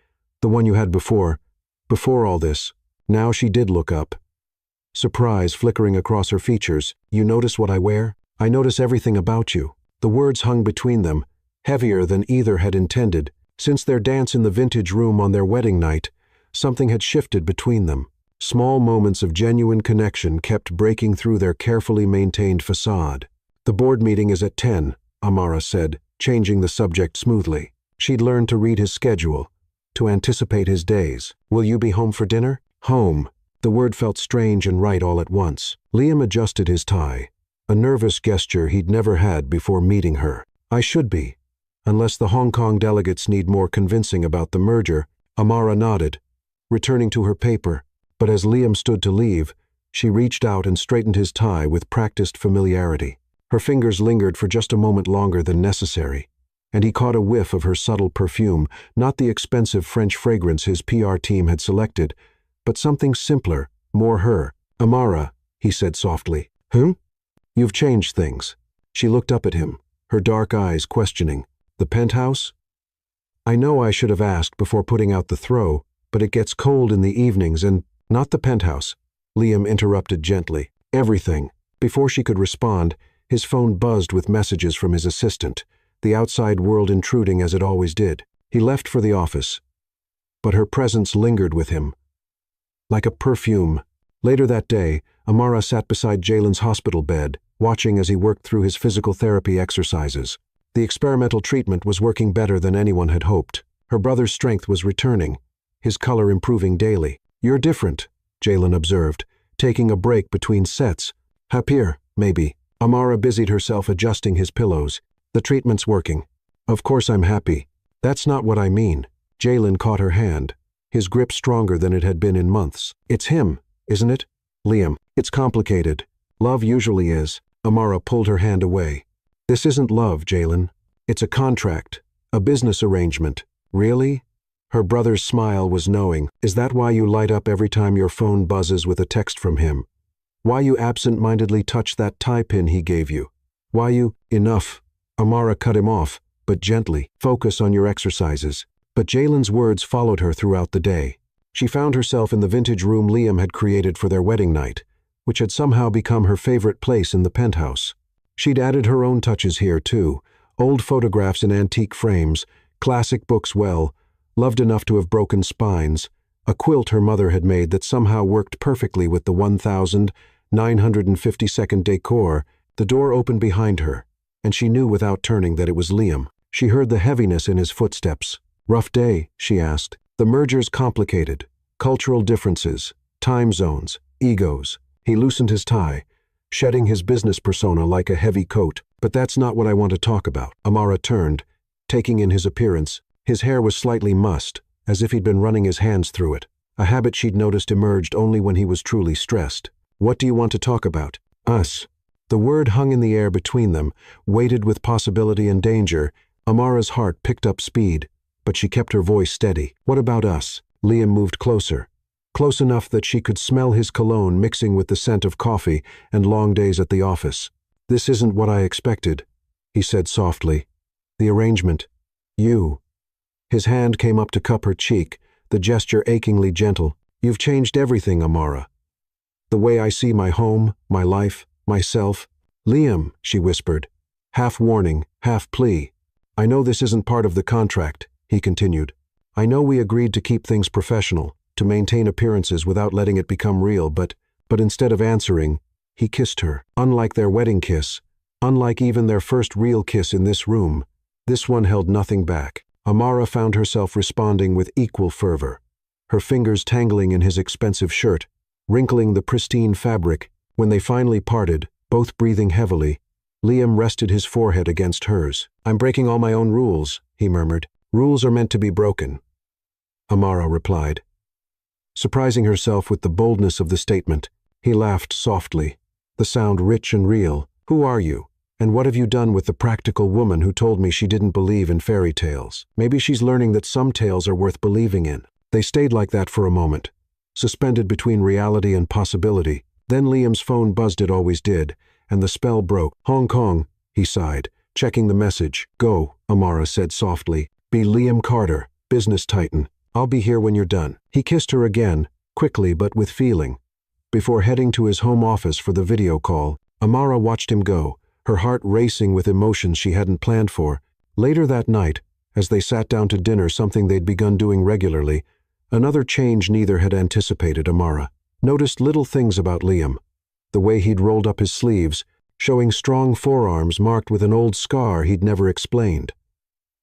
"The one you had before all this." Now she did look up, surprise flickering across her features. "You notice what I wear?" "I notice everything about you." The words hung between them, heavier than either had intended. Since their dance in the vintage room on their wedding night, something had shifted between them. Small moments of genuine connection kept breaking through their carefully maintained facade. "The board meeting is at 10, Amara said, changing the subject smoothly. She'd learned to read his schedule, to anticipate his days. "Will you be home for dinner?" Home. The word felt strange and right all at once. Liam adjusted his tie, a nervous gesture he'd never had before meeting her. "I should be, unless the Hong Kong delegates need more convincing about the merger." Amara nodded, returning to her paper, but as Liam stood to leave, she reached out and straightened his tie with practiced familiarity. Her fingers lingered for just a moment longer than necessary, and he caught a whiff of her subtle perfume, not the expensive French fragrance his PR team had selected, but something simpler, more her. "Amara," he said softly. "You've changed things." She looked up at him, her dark eyes questioning. "The penthouse?" "I know I should have asked before putting out the throw, but it gets cold in the evenings and—" "Not the penthouse," Liam interrupted gently. "Everything." Before she could respond, his phone buzzed with messages from his assistant, the outside world intruding as it always did. He left for the office, but her presence lingered with him, like a perfume. Later that day, Amara sat beside Jalen's hospital bed, watching as he worked through his physical therapy exercises. The experimental treatment was working better than anyone had hoped. Her brother's strength was returning, his color improving daily. "You're different," Jalen observed, taking a break between sets. "Happier, maybe." Amara busied herself adjusting his pillows. "The treatment's working." "Of course I'm happy. That's not what I mean." Jalen caught her hand, his grip stronger than it had been in months. "It's him, isn't it?" "Liam, it's complicated. Love usually is." Amara pulled her hand away. "This isn't love, Jalen. It's a contract, a business arrangement." "Really?" Her brother's smile was knowing. "Is that why you light up every time your phone buzzes with a text from him? Why you absent-mindedly touch that tie pin he gave you? Why you—" "Enough." Amara cut him off, but gently. "Focus on your exercises." But Jalen's words followed her throughout the day. She found herself in the vintage room Liam had created for their wedding night, which had somehow become her favorite place in the penthouse. She'd added her own touches here, too. Old photographs in antique frames, classic books loved enough to have broken spines, a quilt her mother had made that somehow worked perfectly with the 1952nd decor. The door opened behind her, and she knew without turning that it was Liam. She heard the heaviness in his footsteps. "Rough day?" she asked. "The merger's complicated. Cultural differences, time zones, egos. He loosened his tie, shedding his business persona like a heavy coat. But that's not what I want to talk about. Amara turned, taking in his appearance. His hair was slightly mussed, as if he'd been running his hands through it. A habit she'd noticed emerged only when he was truly stressed. What do you want to talk about? Us. The word hung in the air between them, weighted with possibility and danger. Amara's heart picked up speed, but she kept her voice steady. What about us? Liam moved closer. Close enough that she could smell his cologne mixing with the scent of coffee and long days at the office. This isn't what I expected, he said softly. The arrangement. You. His hand came up to cup her cheek, the gesture achingly gentle. You've changed everything, Amara. The way I see my home, my life, myself. Liam, she whispered, half warning, half plea. I know this isn't part of the contract, he continued. I know we agreed to keep things professional, to maintain appearances without letting it become real, but instead of answering, he kissed her. Unlike their wedding kiss, unlike even their first real kiss in this room, this one held nothing back. Amara found herself responding with equal fervor, her fingers tangling in his expensive shirt, wrinkling the pristine fabric. When they finally parted, both breathing heavily, Liam rested his forehead against hers. I'm breaking all my own rules, he murmured. Rules are meant to be broken, Amara replied. Surprising herself with the boldness of the statement, he laughed softly, the sound rich and real. Who are you? And what have you done with the practical woman who told me she didn't believe in fairy tales? Maybe she's learning that some tales are worth believing in. They stayed like that for a moment, suspended between reality and possibility. Then Liam's phone buzzed. It always did, and the spell broke. Hong Kong, he sighed, checking the message. Go, Amara said softly. Be Liam Carter, business titan. I'll be here when you're done. He kissed her again, quickly but with feeling. Before heading to his home office for the video call, Amara watched him go, her heart racing with emotions she hadn't planned for. Later that night, as they sat down to dinner, something they'd begun doing regularly, another change neither had anticipated. Amara noticed little things about Liam. The way he'd rolled up his sleeves, showing strong forearms marked with an old scar he'd never explained.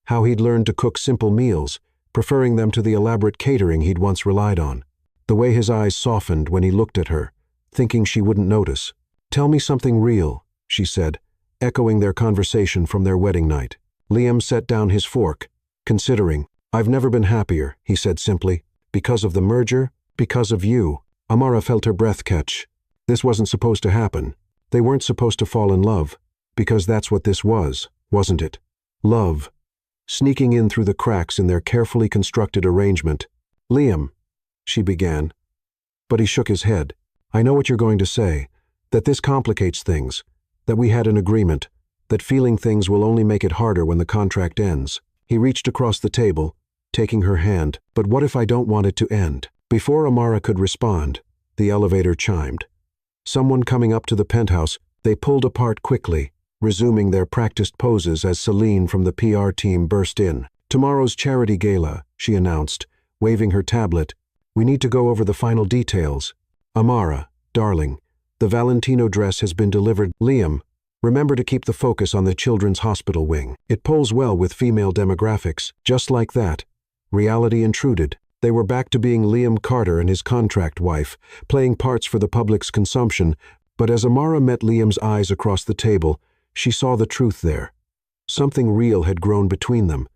How he'd learned to cook simple meals, preferring them to the elaborate catering he'd once relied on. The way his eyes softened when he looked at her, thinking she wouldn't notice. Tell me something real, she said, echoing their conversation from their wedding night. Liam set down his fork, considering. I've never been happier, he said simply. Because of the merger, because of you. Amara felt her breath catch. This wasn't supposed to happen. They weren't supposed to fall in love, because that's what this was, wasn't it? Love, sneaking in through the cracks in their carefully constructed arrangement. Liam, she began. But he shook his head. I know what you're going to say, that this complicates things, that we had an agreement, that feeling things will only make it harder when the contract ends. He reached across the table, taking her hand. But what if I don't want it to end? Before Amara could respond, the elevator chimed. Someone coming up to the penthouse. They pulled apart quickly, resuming their practiced poses as Celine from the PR team burst in. Tomorrow's charity gala, she announced, waving her tablet. We need to go over the final details. Amara, darling, the Valentino dress has been delivered. Liam, remember to keep the focus on the children's hospital wing. It polls well with female demographics. Just like that, reality intruded. They were back to being Liam Carter and his contract wife, playing parts for the public's consumption. But as Amara met Liam's eyes across the table, she saw the truth there. Something real had grown between them,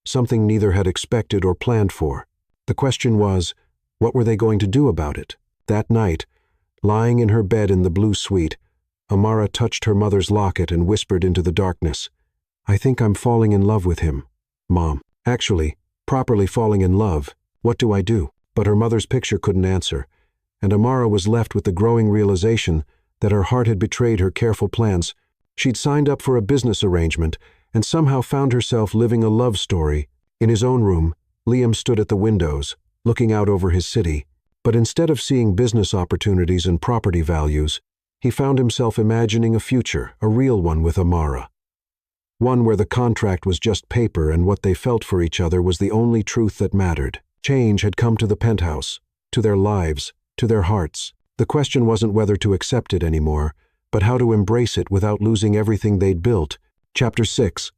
something neither had expected or planned for. The question was, what were they going to do about it? That night, lying in her bed in the blue suite, Amara touched her mother's locket and whispered into the darkness, I think I'm falling in love with him, Mom. Actually, properly falling in love. What do I do? But her mother's picture couldn't answer, and Amara was left with the growing realization that her heart had betrayed her careful plans. She'd signed up for a business arrangement and somehow found herself living a love story. In his own room, Liam stood at the windows, looking out over his city. But instead of seeing business opportunities and property values, he found himself imagining a future, a real one with Amara. One where the contract was just paper and what they felt for each other was the only truth that mattered. Change had come to the penthouse, to their lives, to their hearts. The question wasn't whether to accept it anymore, but how to embrace it without losing everything they'd built. Chapter 6.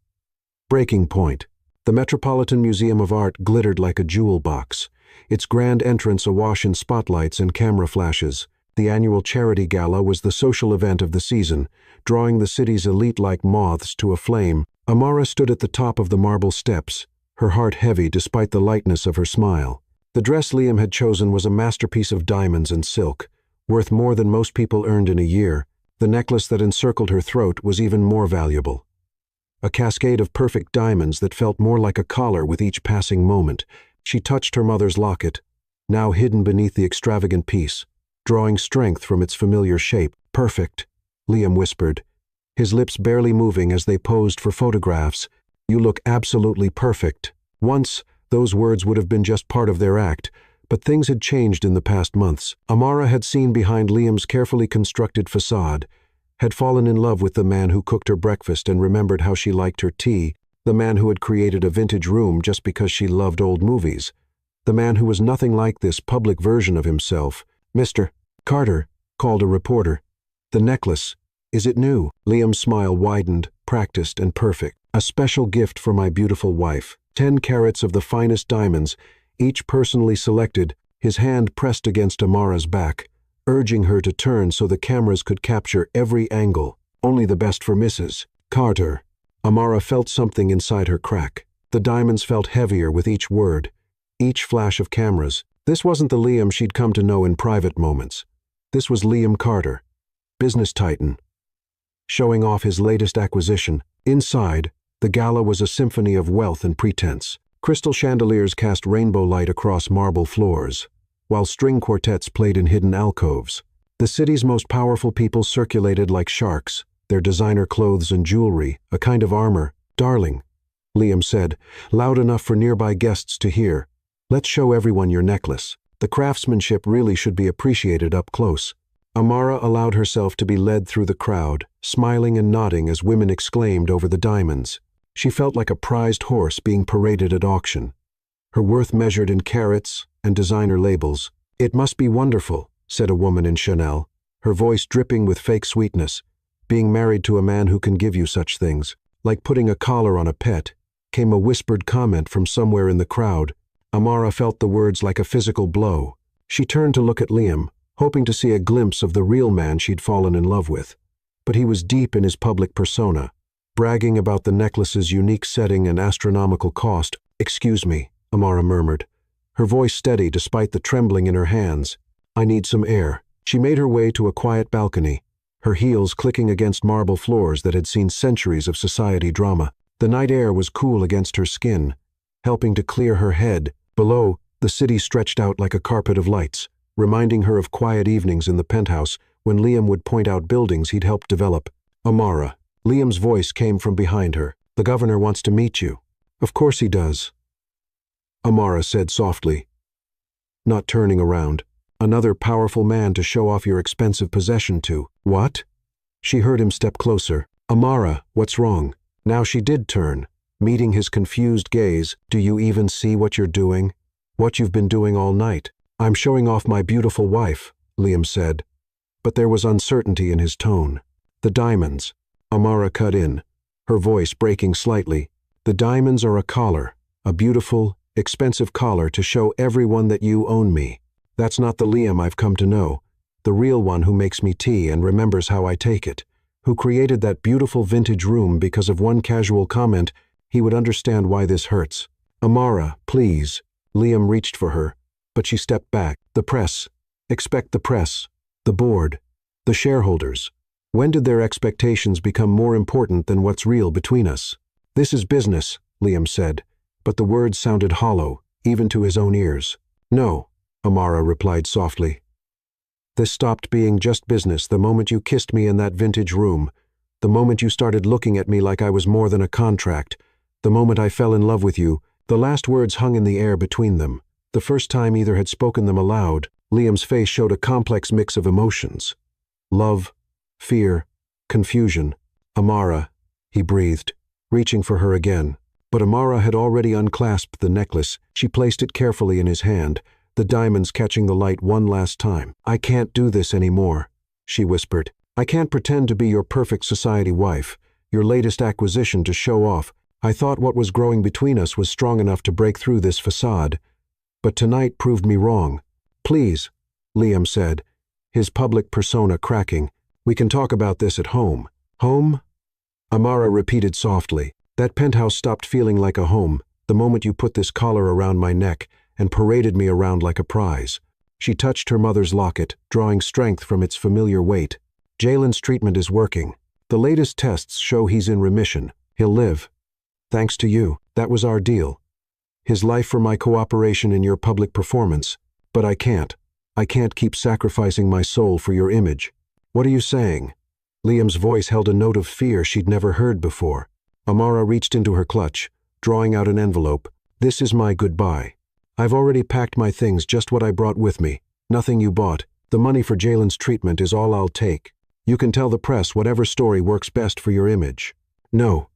Breaking Point. The Metropolitan Museum of Art glittered like a jewel box, its grand entrance awash in spotlights and camera flashes. The annual charity gala was the social event of the season, drawing the city's elite like moths to a flame. Amara stood at the top of the marble steps, her heart heavy despite the lightness of her smile. The dress Liam had chosen was a masterpiece of diamonds and silk, worth more than most people earned in a year. The necklace that encircled her throat was even more valuable. A cascade of perfect diamonds that felt more like a collar with each passing moment. She touched her mother's locket, now hidden beneath the extravagant piece, drawing strength from its familiar shape. "Perfect," Liam whispered, his lips barely moving as they posed for photographs. "You look absolutely perfect." Once, those words would have been just part of their act, but things had changed in the past months. Amara had seen behind Liam's carefully constructed facade, had fallen in love with the man who cooked her breakfast and remembered how she liked her tea, the man who had created a vintage room just because she loved old movies, the man who was nothing like this public version of himself. "Mr. Carter," called a reporter. "The necklace. Is it new?" Liam's smile widened, practiced and perfect. "A special gift for my beautiful wife. 10 carats of the finest diamonds, each personally selected," his hand pressed against Amara's back, urging her to turn so the cameras could capture every angle. "Only the best for Mrs. Carter." Amara felt something inside her crack. The diamonds felt heavier with each word, each flash of cameras. This wasn't the Liam she'd come to know in private moments. This was Liam Carter, business titan, showing off his latest acquisition. Inside, the gala was a symphony of wealth and pretense. Crystal chandeliers cast rainbow light across marble floors, while string quartets played in hidden alcoves. The city's most powerful people circulated like sharks, their designer clothes and jewelry, a kind of armor. "Darling," Liam said, loud enough for nearby guests to hear, "let's show everyone your necklace. The craftsmanship really should be appreciated up close." Amara allowed herself to be led through the crowd, smiling and nodding as women exclaimed over the diamonds. She felt like a prized horse being paraded at auction, her worth measured in carats and designer labels. "It must be wonderful," said a woman in Chanel, her voice dripping with fake sweetness, "being married to a man who can give you such things. Like putting a collar on a pet," came a whispered comment from somewhere in the crowd. Amara felt the words like a physical blow. She turned to look at Liam, hoping to see a glimpse of the real man she'd fallen in love with. But he was deep in his public persona, bragging about the necklace's unique setting and astronomical cost. "Excuse me," Amara murmured, her voice steady despite the trembling in her hands. "I need some air." She made her way to a quiet balcony, her heels clicking against marble floors that had seen centuries of society drama. The night air was cool against her skin, helping to clear her head. Below, the city stretched out like a carpet of lights, reminding her of quiet evenings in the penthouse when Liam would point out buildings he'd helped develop. "Amara," Liam's voice came from behind her. "The governor wants to meet you." "Of course he does," Amara said softly, not turning around. "Another powerful man to show off your expensive possession to." "What?" She heard him step closer. "Amara, what's wrong?" Now she did turn, meeting his confused gaze. "Do you even see what you're doing? What you've been doing all night?" "I'm showing off my beautiful wife," Liam said, but there was uncertainty in his tone. "The diamonds," Amara cut in, her voice breaking slightly. "The diamonds are a collar, a beautiful, expensive collar to show everyone that you own me. That's not the Liam I've come to know, the real one who makes me tea and remembers how I take it, who created that beautiful vintage room because of one casual comment. He would understand why this hurts." "Amara, please." Liam reached for her, but she stepped back. "The press. Expect the press. The board. The shareholders. When did their expectations become more important than what's real between us?" "This is business," Liam said, but the words sounded hollow, even to his own ears. "No," Amara replied softly. "This stopped being just business the moment you kissed me in that vintage room, the moment you started looking at me like I was more than a contract, the moment I fell in love with you." The last words hung in the air between them, the first time either had spoken them aloud. Liam's face showed a complex mix of emotions. Love, fear, confusion. "Amara," he breathed, reaching for her again. But Amara had already unclasped the necklace. She placed it carefully in his hand, the diamonds catching the light one last time. "I can't do this anymore," she whispered. "I can't pretend to be your perfect society wife, your latest acquisition to show off. I thought what was growing between us was strong enough to break through this facade, but tonight proved me wrong." "Please," Liam said, his public persona cracking. "We can talk about this at home." "Home?" Amara repeated softly. "That penthouse stopped feeling like a home the moment you put this collar around my neck and paraded me around like a prize." She touched her mother's locket, drawing strength from its familiar weight. "Jalen's treatment is working. The latest tests show he's in remission. He'll live. Thanks to you. That was our deal. His life for my cooperation in your public performance. But I can't. I can't keep sacrificing my soul for your image." "What are you saying?" Liam's voice held a note of fear she'd never heard before. Amara reached into her clutch, drawing out an envelope. "This is my goodbye. I've already packed my things, just what I brought with me. Nothing you bought. The money for Jalen's treatment is all I'll take. You can tell the press whatever story works best for your image." "No."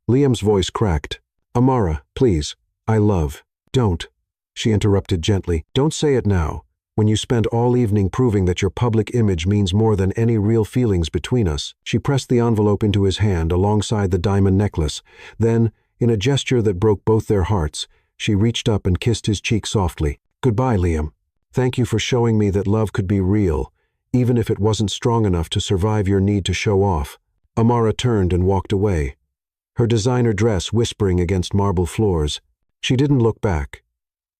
Liam's voice cracked. "Amara, please. I love." "Don't," she interrupted gently. "Don't say it now, when you spent all evening proving that your public image means more than any real feelings between us." She pressed the envelope into his hand alongside the diamond necklace. Then, in a gesture that broke both their hearts, she reached up and kissed his cheek softly. "Goodbye, Liam. Thank you for showing me that love could be real, even if it wasn't strong enough to survive your need to show off." Amara turned and walked away, her designer dress whispering against marble floors. She didn't look back.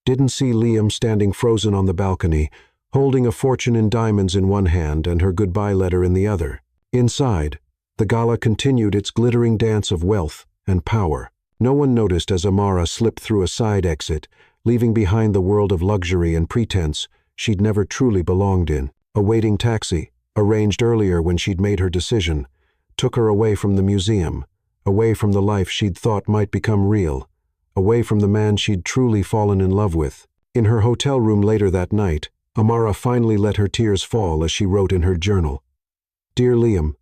Didn't see Liam standing frozen on the balcony, holding a fortune in diamonds in one hand and her goodbye letter in the other. Inside, the gala continued its glittering dance of wealth and power. No one noticed as Amara slipped through a side exit, leaving behind the world of luxury and pretense she'd never truly belonged in. A waiting taxi, arranged earlier when she'd made her decision, took her away from the museum, away from the life she'd thought might become real, away from the man she'd truly fallen in love with. In her hotel room later that night, Amara finally let her tears fall as she wrote in her journal. "Dear Liam,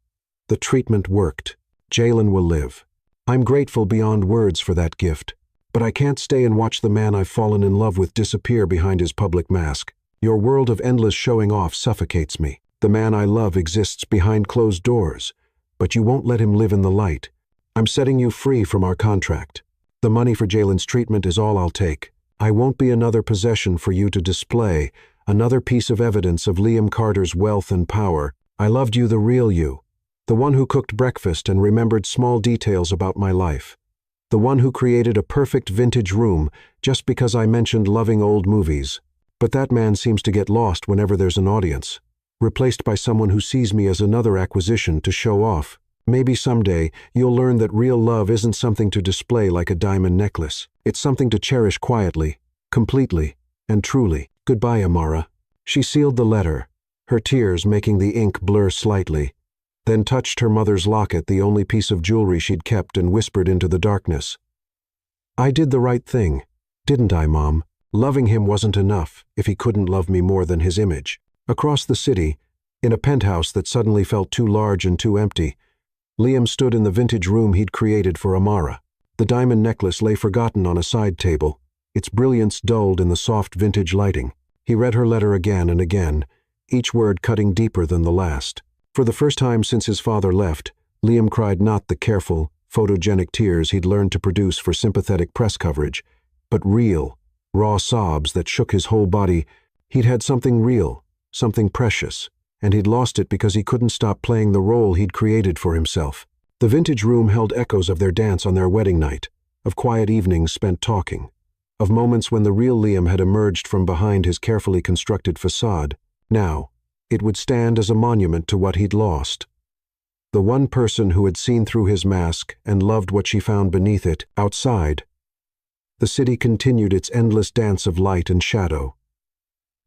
the treatment worked. Jalen will live. I'm grateful beyond words for that gift, but I can't stay and watch the man I've fallen in love with disappear behind his public mask. Your world of endless showing off suffocates me. The man I love exists behind closed doors, but you won't let him live in the light. I'm setting you free from our contract. The money for Jalen's treatment is all I'll take. I won't be another possession for you to display, another piece of evidence of Liam Carter's wealth and power. I loved you, the real you, the one who cooked breakfast and remembered small details about my life, the one who created a perfect vintage room just because I mentioned loving old movies. But that man seems to get lost whenever there's an audience, replaced by someone who sees me as another acquisition to show off. Maybe someday you'll learn that real love isn't something to display like a diamond necklace. It's something to cherish quietly, completely, and truly. Goodbye, Amara." She sealed the letter, her tears making the ink blur slightly, then touched her mother's locket, the only piece of jewelry she'd kept, and whispered into the darkness. "I did the right thing, didn't I, Mom? Loving him wasn't enough if he couldn't love me more than his image." Across the city, in a penthouse that suddenly felt too large and too empty, Liam stood in the vintage room he'd created for Amara. The diamond necklace lay forgotten on a side table, its brilliance dulled in the soft vintage lighting. He read her letter again and again, each word cutting deeper than the last. For the first time since his father left, Liam cried not the careful, photogenic tears he'd learned to produce for sympathetic press coverage, but real, raw sobs that shook his whole body. He'd had something real, something precious, and he'd lost it because he couldn't stop playing the role he'd created for himself. The vintage room held echoes of their dance on their wedding night, of quiet evenings spent talking, of moments when the real Liam had emerged from behind his carefully constructed facade. Now, it would stand as a monument to what he'd lost. The one person who had seen through his mask and loved what she found beneath it. Outside, the city continued its endless dance of light and shadow,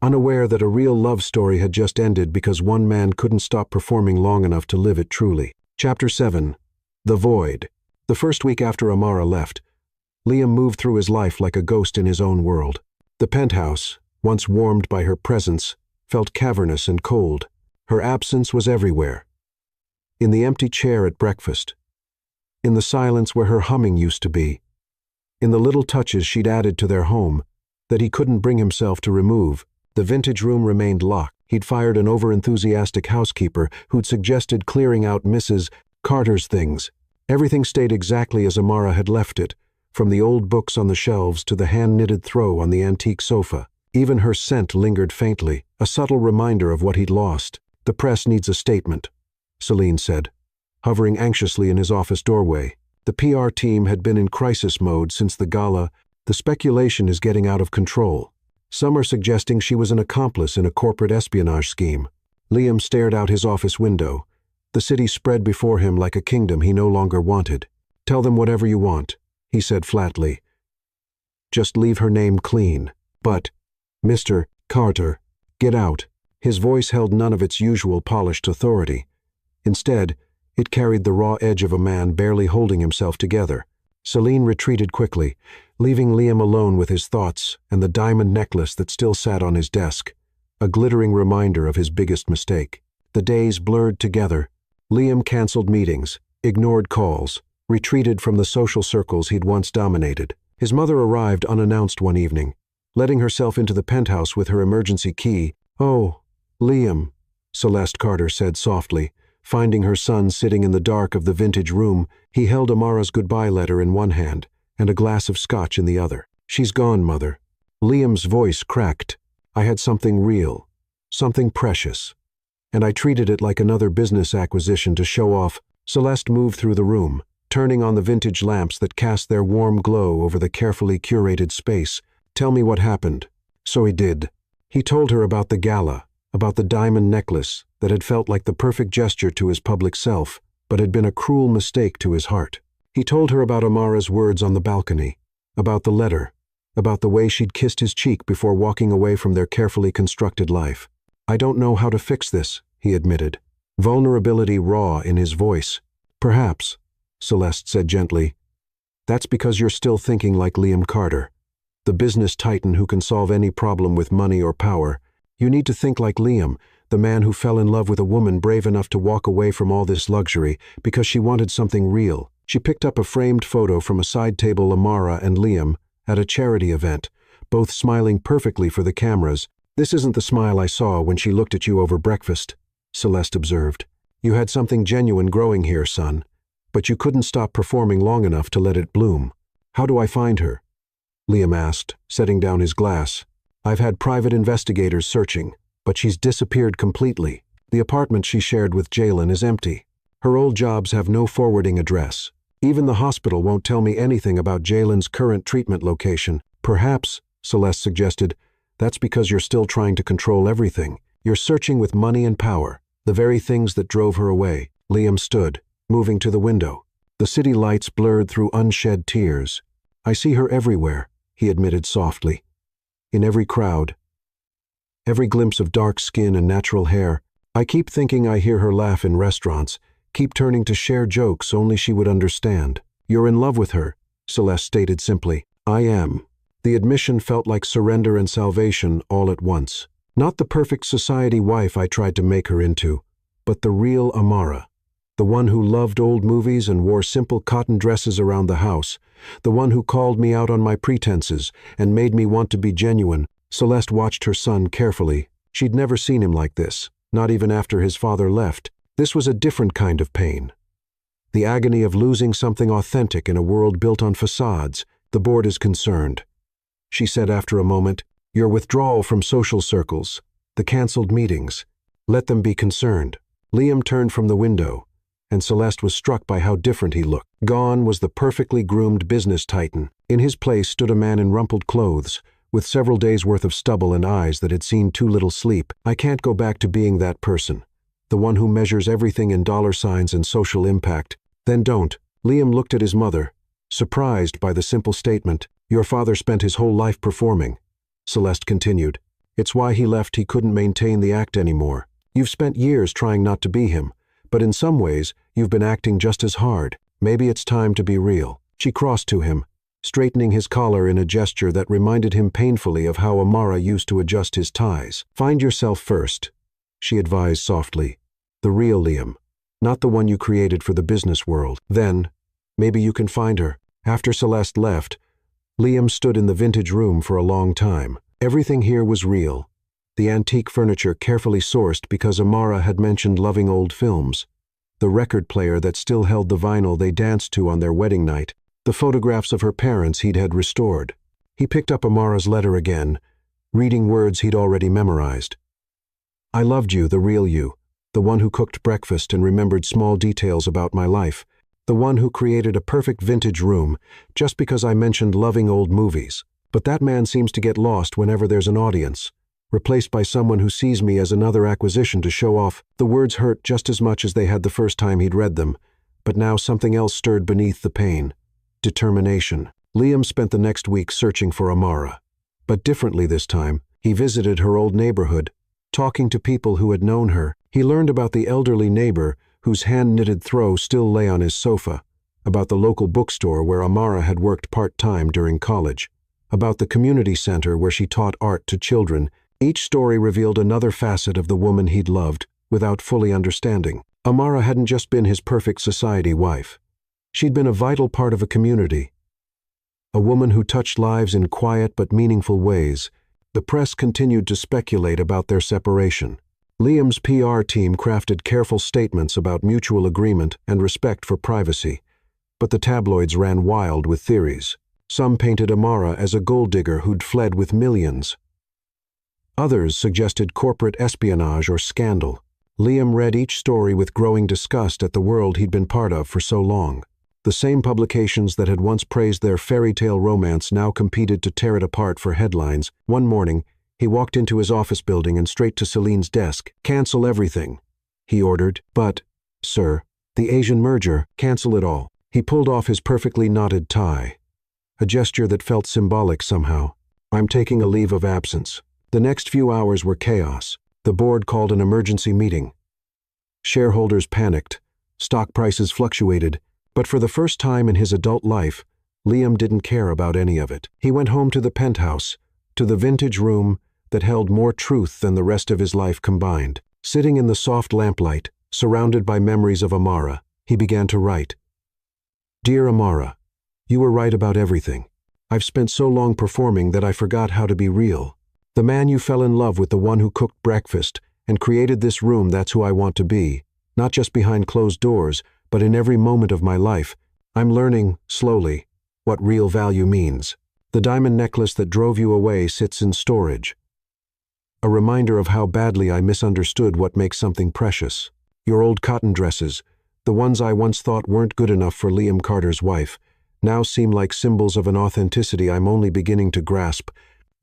unaware that a real love story had just ended because one man couldn't stop performing long enough to live it truly. Chapter 7. The Void. The first week after Amara left, Liam moved through his life like a ghost in his own world. The penthouse, once warmed by her presence, felt cavernous and cold. Her absence was everywhere. In the empty chair at breakfast, in the silence where her humming used to be, in the little touches she'd added to their home that he couldn't bring himself to remove. The vintage room remained locked. He'd fired an over-enthusiastic housekeeper who'd suggested clearing out Mrs. Carter's things. Everything stayed exactly as Amara had left it, from the old books on the shelves to the hand-knitted throw on the antique sofa. Even her scent lingered faintly, a subtle reminder of what he'd lost. "The press needs a statement," Celine said, hovering anxiously in his office doorway. The PR team had been in crisis mode since the gala. The speculation is getting out of control. Some are suggesting she was an accomplice in a corporate espionage scheme. Liam stared out his office window. The city spread before him like a kingdom he no longer wanted. "Tell them whatever you want," he said flatly. "Just leave her name clean. But, Mr. Carter, get out." His voice held none of its usual polished authority. Instead, it carried the raw edge of a man barely holding himself together. Celine retreated quickly, leaving Liam alone with his thoughts and the diamond necklace that still sat on his desk, a glittering reminder of his biggest mistake. The days blurred together. Liam canceled meetings, ignored calls, retreated from the social circles he'd once dominated. His mother arrived unannounced one evening, letting herself into the penthouse with her emergency key. "Oh, Liam," Celeste Carter said softly, finding her son sitting in the dark of the vintage room. He held Amara's goodbye letter in one hand and a glass of scotch in the other. "She's gone, Mother." Liam's voice cracked. "I had something real, something precious, and I treated it like another business acquisition to show off." Celeste moved through the room, turning on the vintage lamps that cast their warm glow over the carefully curated space. "Tell me what happened." So he did. He told her about the gala, about the diamond necklace that had felt like the perfect gesture to his public self, but had been a cruel mistake to his heart. He told her about Amara's words on the balcony, about the letter, about the way she'd kissed his cheek before walking away from their carefully constructed life. "I don't know how to fix this," he admitted, vulnerability raw in his voice. "Perhaps," Celeste said gently, "that's because you're still thinking like Liam Carter, the business titan who can solve any problem with money or power. You need to think like Liam, the man who fell in love with a woman brave enough to walk away from all this luxury because she wanted something real." She picked up a framed photo from a side table. Amara and Liam at a charity event, both smiling perfectly for the cameras. "This isn't the smile I saw when she looked at you over breakfast," Celeste observed. "You had something genuine growing here, son, but you couldn't stop performing long enough to let it bloom." "How do I find her?" Liam asked, setting down his glass. "I've had private investigators searching, but she's disappeared completely. The apartment she shared with Jalen is empty. Her old jobs have no forwarding address. Even the hospital won't tell me anything about Jalen's current treatment location." "Perhaps," Celeste suggested, "that's because you're still trying to control everything. You're searching with money and power, the very things that drove her away." Liam stood, moving to the window. The city lights blurred through unshed tears. "I see her everywhere," he admitted softly. "In every crowd, every glimpse of dark skin and natural hair. I keep thinking I hear her laugh in restaurants, keep turning to share jokes only she would understand." "You're in love with her," Celeste stated simply. "I am." The admission felt like surrender and salvation all at once. Not the perfect society wife I tried to make her into, but the real Amara. The one who loved old movies and wore simple cotton dresses around the house. The one who called me out on my pretenses and made me want to be genuine. Celeste watched her son carefully. She'd never seen him like this, not even after his father left. This was a different kind of pain. The agony of losing something authentic in a world built on facades. "The board is concerned," she said after a moment. "Your withdrawal from social circles, the canceled meetings. Let them be concerned." Liam turned from the window, and Celeste was struck by how different he looked. Gone was the perfectly groomed business titan. In his place stood a man in rumpled clothes, with several days' worth of stubble and eyes that had seen too little sleep. "I can't go back to being that person, the one who measures everything in dollar signs and social impact." "Then don't." Liam looked at his mother, surprised by the simple statement. "Your father spent his whole life performing," Celeste continued. "It's why he left. He couldn't maintain the act anymore. You've spent years trying not to be him, but in some ways, you've been acting just as hard. Maybe it's time to be real." She crossed to him, straightening his collar in a gesture that reminded him painfully of how Amara used to adjust his ties. "Find yourself first," she advised softly. "The real Liam, not the one you created for the business world. Then, maybe you can find her." After Celeste left, Liam stood in the vintage room for a long time. Everything here was real. The antique furniture carefully sourced because Amara had mentioned loving old films. The record player that still held the vinyl they danced to on their wedding night. The photographs of her parents he'd had restored. He picked up Amara's letter again, reading words he'd already memorized. "I loved you, the real you, the one who cooked breakfast and remembered small details about my life, the one who created a perfect vintage room just because I mentioned loving old movies. But that man seems to get lost whenever there's an audience, replaced by someone who sees me as another acquisition to show off. The words hurt just as much as they had the first time he'd read them, but now something else stirred beneath the pain. Determination. Liam spent the next week searching for Amara. But differently this time, he visited her old neighborhood, talking to people who had known her. He learned about the elderly neighbor whose hand-knitted throw still lay on his sofa, about the local bookstore where Amara had worked part-time during college, about the community center where she taught art to children. Each story revealed another facet of the woman he'd loved without fully understanding. Amara hadn't just been his perfect society wife. She'd been a vital part of a community, a woman who touched lives in quiet but meaningful ways. The press continued to speculate about their separation. Liam's PR team crafted careful statements about mutual agreement and respect for privacy, but the tabloids ran wild with theories. Some painted Amara as a gold digger who'd fled with millions. Others suggested corporate espionage or scandal. Liam read each story with growing disgust at the world he'd been part of for so long. The same publications that had once praised their fairy tale romance now competed to tear it apart for headlines. One morning, he walked into his office building and straight to Celine's desk. "Cancel everything," he ordered. "But, sir, the Asian merger, cancel it all." He pulled off his perfectly knotted tie, a gesture that felt symbolic somehow. "I'm taking a leave of absence." The next few hours were chaos. The board called an emergency meeting. Shareholders panicked. Stock prices fluctuated. But for the first time in his adult life, Liam didn't care about any of it. He went home to the penthouse, to the vintage room that held more truth than the rest of his life combined. Sitting in the soft lamplight, surrounded by memories of Amara, he began to write. "Dear Amara, you were right about everything. I've spent so long performing that I forgot how to be real. The man you fell in love with, the one who cooked breakfast and created this room, that's who I want to be. Not just behind closed doors, but in every moment of my life. I'm learning, slowly, what real value means. The diamond necklace that drove you away sits in storage. A reminder of how badly I misunderstood what makes something precious. Your old cotton dresses, the ones I once thought weren't good enough for Liam Carter's wife, now seem like symbols of an authenticity I'm only beginning to grasp.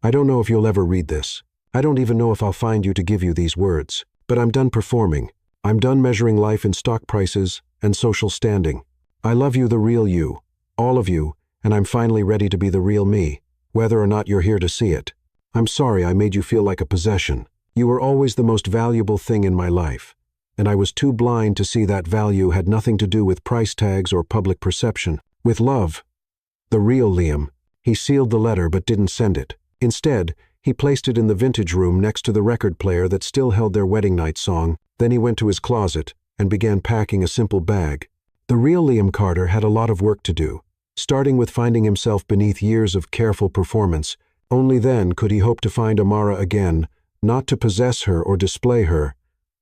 I don't know if you'll ever read this. I don't even know if I'll find you to give you these words. But I'm done performing. I'm done measuring life in stock prices and social standing. I love you, the real you, all of you, and I'm finally ready to be the real me, whether or not you're here to see it. I'm sorry I made you feel like a possession. You were always the most valuable thing in my life, and I was too blind to see that value had nothing to do with price tags or public perception. With love, the real Liam." He sealed the letter but didn't send it. Instead, he placed it in the vintage room next to the record player that still held their wedding night song. Then he went to his closet and began packing a simple bag. The real Liam Carter had a lot of work to do, starting with finding himself beneath years of careful performance. Only then could he hope to find Amara again, not to possess her or display her,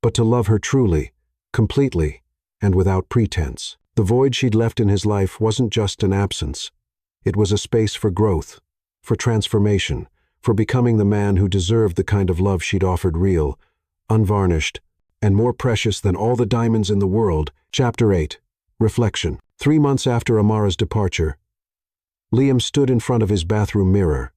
but to love her truly, completely, and without pretense. The void she'd left in his life wasn't just an absence. It was a space for growth, for transformation, for becoming the man who deserved the kind of love she'd offered, real, unvarnished, and more precious than all the diamonds in the world. Chapter 8. Reflection. 3 months after Amara's departure, Liam stood in front of his bathroom mirror,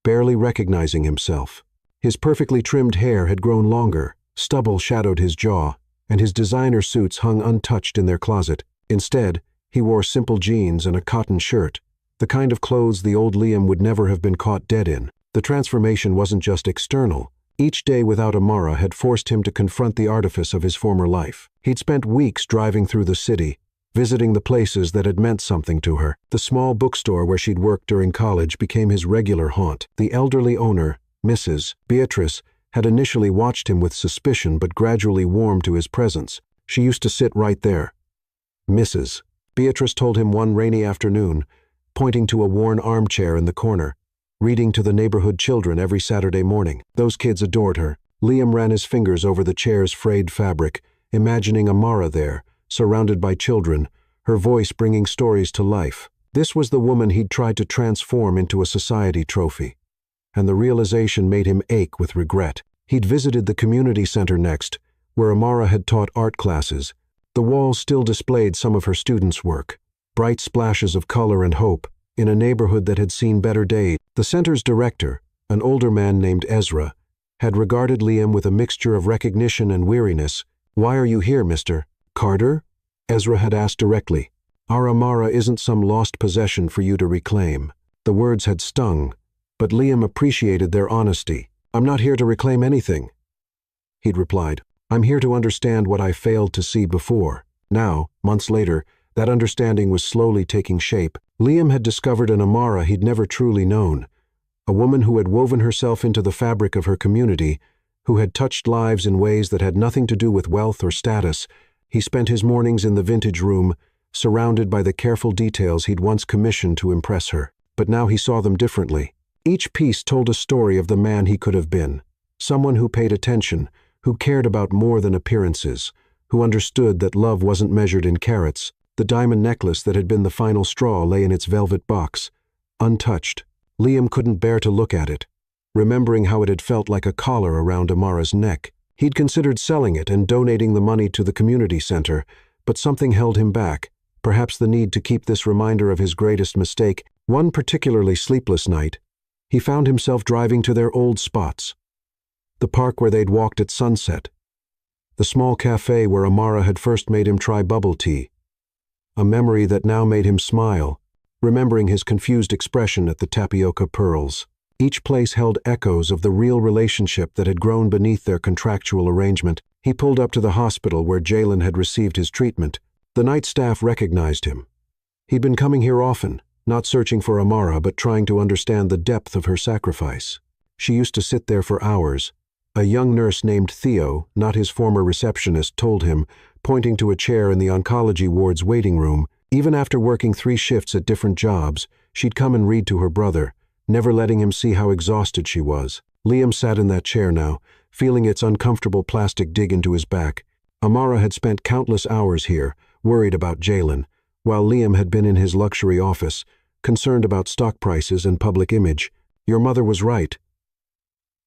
barely recognizing himself. His perfectly trimmed hair had grown longer, stubble shadowed his jaw, and his designer suits hung untouched in their closet. Instead, he wore simple jeans and a cotton shirt, the kind of clothes the old Liam would never have been caught dead in. The transformation wasn't just external. Each day without Amara had forced him to confront the artifice of his former life. He'd spent weeks driving through the city, visiting the places that had meant something to her. The small bookstore where she'd worked during college became his regular haunt. The elderly owner, Mrs. Beatrice, had initially watched him with suspicion but gradually warmed to his presence. She used to sit right there. Mrs. Beatrice told him one rainy afternoon, pointing to a worn armchair in the corner, reading to the neighborhood children every Saturday morning. Those kids adored her. Liam ran his fingers over the chair's frayed fabric, imagining Amara there, surrounded by children, her voice bringing stories to life. This was the woman he'd tried to transform into a society trophy, and the realization made him ache with regret. He'd visited the community center next, where Amara had taught art classes. The walls still displayed some of her students' work, bright splashes of color and hope, in a neighborhood that had seen better days. The center's director, an older man named Ezra, had regarded Liam with a mixture of recognition and weariness. "Why are you here, Mr. Carter?" Ezra had asked directly. "Our Amara isn't some lost possession for you to reclaim." The words had stung, but Liam appreciated their honesty. "I'm not here to reclaim anything," he'd replied. "I'm here to understand what I failed to see before." Now, months later, that understanding was slowly taking shape. Liam had discovered an Amara he'd never truly known, a woman who had woven herself into the fabric of her community, who had touched lives in ways that had nothing to do with wealth or status. He spent his mornings in the vintage room, surrounded by the careful details he'd once commissioned to impress her. But now he saw them differently. Each piece told a story of the man he could have been, someone who paid attention, who cared about more than appearances, who understood that love wasn't measured in carats. The diamond necklace that had been the final straw lay in its velvet box, untouched. Liam couldn't bear to look at it, remembering how it had felt like a collar around Amara's neck. He'd considered selling it and donating the money to the community center, but something held him back, perhaps the need to keep this reminder of his greatest mistake. One particularly sleepless night, he found himself driving to their old spots. The park where they'd walked at sunset. The small cafe where Amara had first made him try bubble tea. A memory that now made him smile, remembering his confused expression at the tapioca pearls. Each place held echoes of the real relationship that had grown beneath their contractual arrangement. He pulled up to the hospital where Jalen had received his treatment. The night staff recognized him. He'd been coming here often, not searching for Amara but trying to understand the depth of her sacrifice. She used to sit there for hours. A young nurse named Theo, not his former receptionist, told him, pointing to a chair in the oncology ward's waiting room. Even after working 3 shifts at different jobs, she'd come and read to her brother, never letting him see how exhausted she was. Liam sat in that chair now, feeling its uncomfortable plastic dig into his back. Amara had spent countless hours here, worried about Jalen, while Liam had been in his luxury office, concerned about stock prices and public image. "Your mother was right,"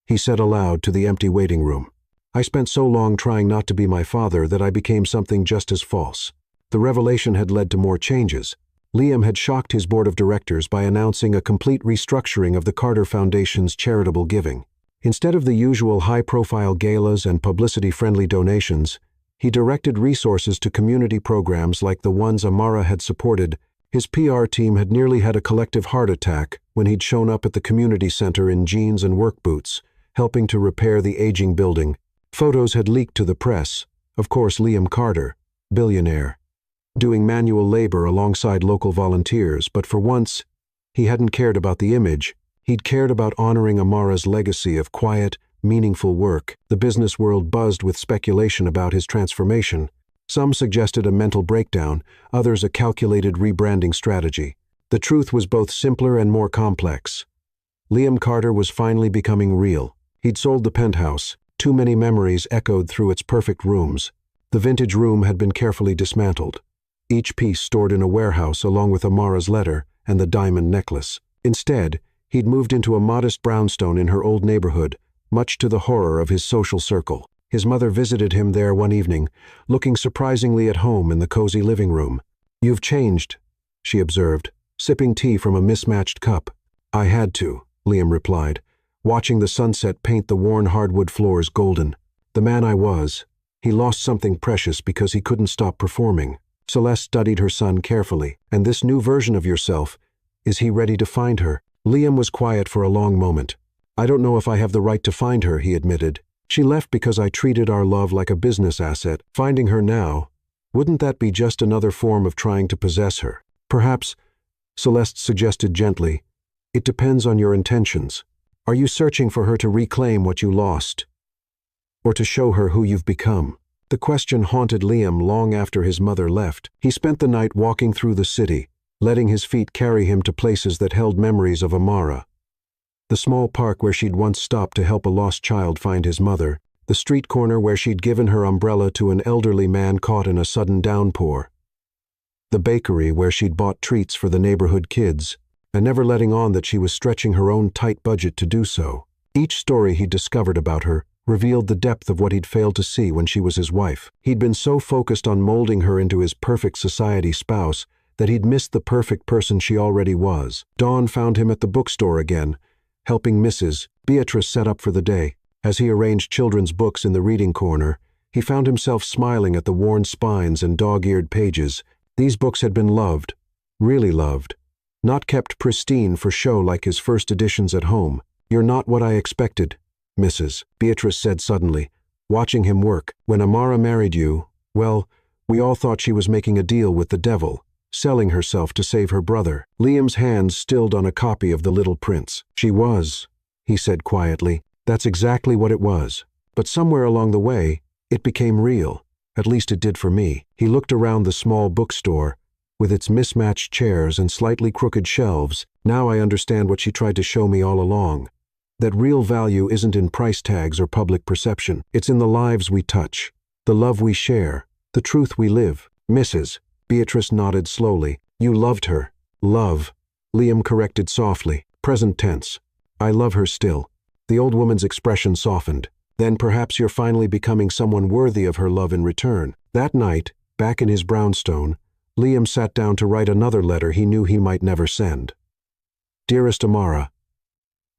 he said aloud to the empty waiting room. "I spent so long trying not to be my father that I became something just as false." The revelation had led to more changes. Liam had shocked his board of directors by announcing a complete restructuring of the Carter Foundation's charitable giving. Instead of the usual high-profile galas and publicity-friendly donations, he directed resources to community programs like the ones Amara had supported. His PR team had nearly had a collective heart attack when he'd shown up at the community center in jeans and work boots, helping to repair the aging building. Photos had leaked to the press. Of course, Liam Carter, billionaire, doing manual labor alongside local volunteers, but for once, he hadn't cared about the image. He'd cared about honoring Amara's legacy of quiet, meaningful work. The business world buzzed with speculation about his transformation. Some suggested a mental breakdown, others a calculated rebranding strategy. The truth was both simpler and more complex. Liam Carter was finally becoming real. He'd sold the penthouse. Too many memories echoed through its perfect rooms. The vintage room had been carefully dismantled, each piece stored in a warehouse along with Amara's letter and the diamond necklace. Instead, he'd moved into a modest brownstone in her old neighborhood, much to the horror of his social circle. His mother visited him there one evening, looking surprisingly at home in the cozy living room. "You've changed," she observed, sipping tea from a mismatched cup. "I had to," Liam replied, watching the sunset paint the worn hardwood floors golden. "The man I was, he lost something precious because he couldn't stop performing." Celeste studied her son carefully. "And this new version of yourself, is he ready to find her?" Liam was quiet for a long moment. "I don't know if I have the right to find her," he admitted. "She left because I treated our love like a business asset. Finding her now, wouldn't that be just another form of trying to possess her?" "Perhaps," Celeste suggested gently, "it depends on your intentions. Are you searching for her to reclaim what you lost, or to show her who you've become?" The question haunted Liam long after his mother left. He spent the night walking through the city, letting his feet carry him to places that held memories of Amara. The small park where she'd once stopped to help a lost child find his mother. The street corner where she'd given her umbrella to an elderly man caught in a sudden downpour. The bakery where she'd bought treats for the neighborhood kids, and never letting on that she was stretching her own tight budget to do so. Each story he'd discovered about her revealed the depth of what he'd failed to see when she was his wife. He'd been so focused on molding her into his perfect society spouse that he'd missed the perfect person she already was. Dawn found him at the bookstore again, helping Mrs. Beatrice set up for the day. As he arranged children's books in the reading corner, he found himself smiling at the worn spines and dog-eared pages. These books had been loved, really loved, not kept pristine for show like his first editions at home. "You're not what I expected," Mrs. Beatrice said suddenly, watching him work. "When Amara married you, well, we all thought she was making a deal with the devil, selling herself to save her brother." Liam's hands stilled on a copy of The Little Prince. "She was," he said quietly. "That's exactly what it was. But somewhere along the way, it became real. At least it did for me." He looked around the small bookstore, with its mismatched chairs and slightly crooked shelves. "Now I understand what she tried to show me all along. That real value isn't in price tags or public perception. It's in the lives we touch, the love we share, the truth we live." Mrs. Beatrice nodded slowly. "You loved her." "Love," Liam corrected softly. Present tense. "I love her still." The old woman's expression softened. "Then perhaps you're finally becoming someone worthy of her love in return." That night, back in his brownstone, Liam sat down to write another letter he knew he might never send. "Dearest Amara,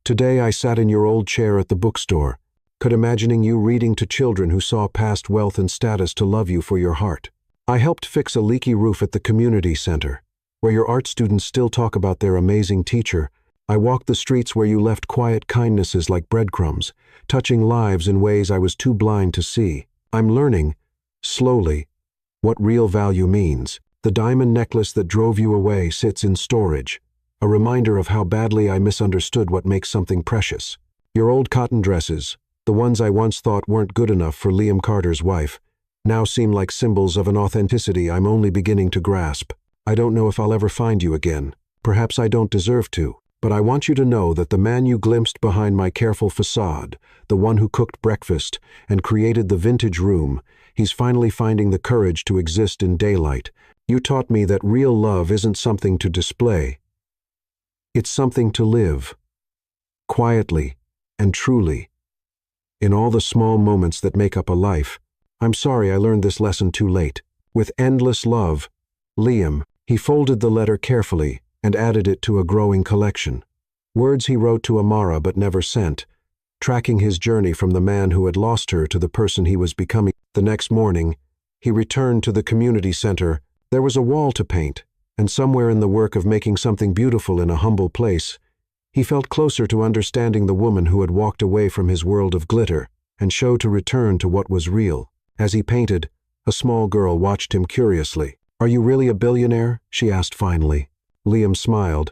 today I sat in your old chair at the bookstore, could imagining you reading to children who saw past wealth and status to love you for your heart. I helped fix a leaky roof at the community center, where your art students still talk about their amazing teacher. I walked the streets where you left quiet kindnesses like breadcrumbs, touching lives in ways I was too blind to see. I'm learning, slowly, what real value means. The diamond necklace that drove you away sits in storage, a reminder of how badly I misunderstood what makes something precious. Your old cotton dresses, the ones I once thought weren't good enough for Liam Carter's wife, now seem like symbols of an authenticity I'm only beginning to grasp. I don't know if I'll ever find you again. Perhaps I don't deserve to. But I want you to know that the man you glimpsed behind my careful facade, the one who cooked breakfast and created the vintage room, he's finally finding the courage to exist in daylight. You taught me that real love isn't something to display. It's something to live, quietly and truly, in all the small moments that make up a life. I'm sorry I learned this lesson too late. With endless love, Liam. He folded the letter carefully and added it to a growing collection. Words he wrote to Amara but never sent, tracking his journey from the man who had lost her to the person he was becoming. The next morning, he returned to the community center. There was a wall to paint, and somewhere in the work of making something beautiful in a humble place, he felt closer to understanding the woman who had walked away from his world of glitter and showed to return to what was real. As he painted, a small girl watched him curiously. "Are you really a billionaire?" she asked finally. Liam smiled,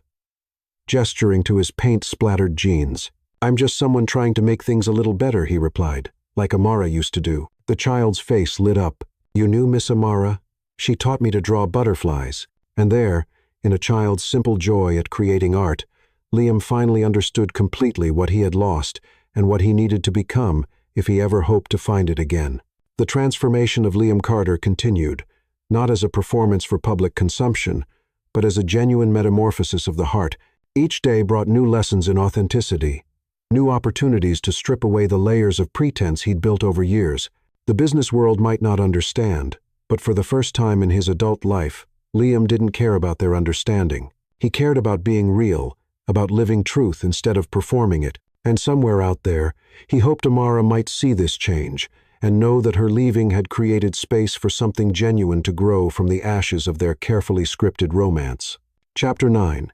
gesturing to his paint-splattered jeans. "I'm just someone trying to make things a little better," he replied, "like Amara used to do." The child's face lit up. "You knew Miss Amara? She taught me to draw butterflies." And there, in a child's simple joy at creating art, Liam finally understood completely what he had lost and what he needed to become if he ever hoped to find it again. The transformation of Liam Carter continued, not as a performance for public consumption, but as a genuine metamorphosis of the heart. Each day brought new lessons in authenticity, new opportunities to strip away the layers of pretense he'd built over years. The business world might not understand, but for the first time in his adult life, Liam didn't care about their understanding. He cared about being real, about living truth instead of performing it. And somewhere out there, he hoped Amara might see this change and know that her leaving had created space for something genuine to grow from the ashes of their carefully scripted romance. Chapter 9.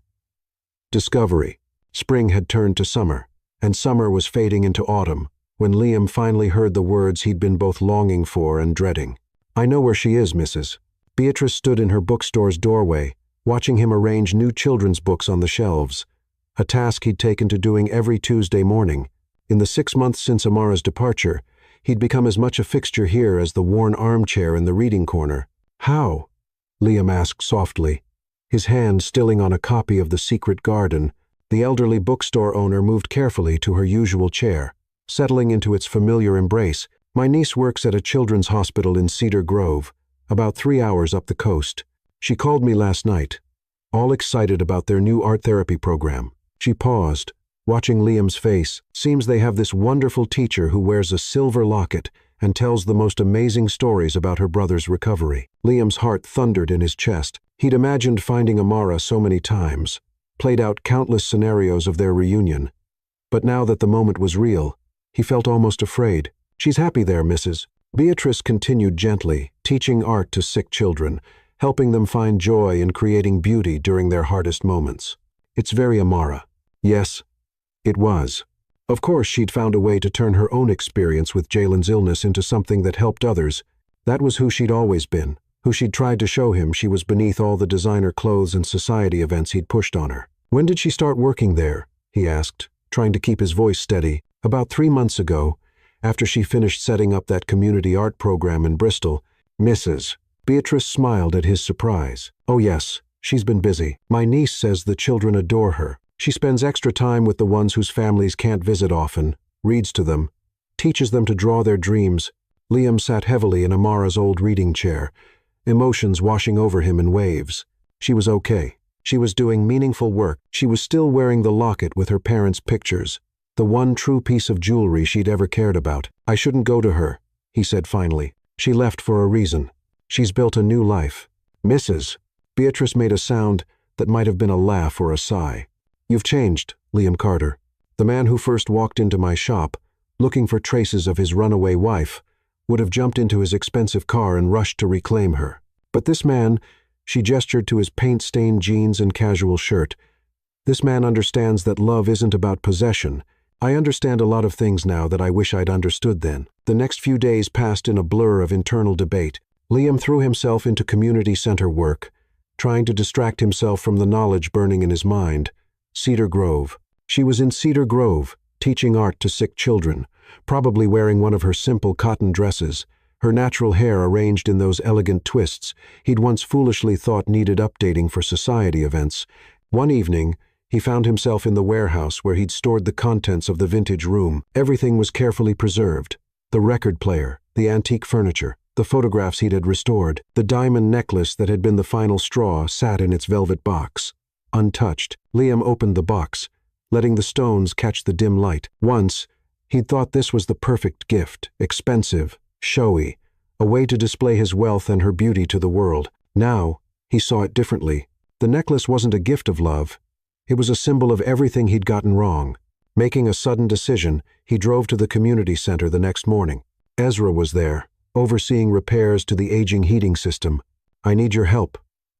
Discovery. Spring had turned to summer, and summer was fading into autumn, when Liam finally heard the words he'd been both longing for and dreading. "I know where she is, Mrs." Beatrice stood in her bookstore's doorway, watching him arrange new children's books on the shelves, a task he'd taken to doing every Tuesday morning. In the 6 months since Amara's departure, he'd become as much a fixture here as the worn armchair in the reading corner. "How?" Liam asked softly, his hand stilling on a copy of The Secret Garden. The elderly bookstore owner moved carefully to her usual chair, settling into its familiar embrace. "My niece works at a children's hospital in Cedar Grove, about 3 hours up the coast. She called me last night, all excited about their new art therapy program." She paused, watching Liam's face. Seems they have this wonderful teacher who wears a silver locket and tells the most amazing stories about her brother's recovery. Liam's heart thundered in his chest. He'd imagined finding Amara so many times, played out countless scenarios of their reunion. But now that the moment was real, he felt almost afraid. "She's happy there, Mrs." Beatrice continued gently, teaching art to sick children, helping them find joy in creating beauty during their hardest moments. "It's very Amara." Yes, it was. Of course, she'd found a way to turn her own experience with Jalen's illness into something that helped others. That was who she'd always been, who she'd tried to show him she was beneath all the designer clothes and society events he'd pushed on her. "When did she start working there?" he asked, trying to keep his voice steady. "About 3 months ago, after she finished setting up that community art program in Bristol." "Mrs." Beatrice smiled at his surprise. "Oh yes, she's been busy. My niece says the children adore her. She spends extra time with the ones whose families can't visit often, reads to them, teaches them to draw their dreams." Liam sat heavily in Amara's old reading chair, emotions washing over him in waves. She was okay. She was doing meaningful work. She was still wearing the locket with her parents' pictures, the one true piece of jewelry she'd ever cared about. "I shouldn't go to her," he said finally. "She left for a reason. She's built a new life." "Mrs." Beatrice made a sound that might have been a laugh or a sigh. "You've changed, Liam Carter. The man who first walked into my shop, looking for traces of his runaway wife, would have jumped into his expensive car and rushed to reclaim her. But this man," she gestured to his paint-stained jeans and casual shirt, "this man understands that love isn't about possession. I understand a lot of things now that I wish I'd understood then." The next few days passed in a blur of internal debate. Liam threw himself into community center work, trying to distract himself from the knowledge burning in his mind. Cedar Grove. She was in Cedar Grove, teaching art to sick children, probably wearing one of her simple cotton dresses, her natural hair arranged in those elegant twists he'd once foolishly thought needed updating for society events. One evening, he found himself in the warehouse where he'd stored the contents of the vintage room. Everything was carefully preserved. The record player, the antique furniture, the photographs he'd had restored, the diamond necklace that had been the final straw sat in its velvet box, untouched. Liam opened the box, letting the stones catch the dim light. Once, he'd thought this was the perfect gift, expensive, showy, a way to display his wealth and her beauty to the world. Now, he saw it differently. The necklace wasn't a gift of love. It was a symbol of everything he'd gotten wrong. Making a sudden decision, he drove to the community center the next morning. Ezra was there, overseeing repairs to the aging heating system. "I need your help,"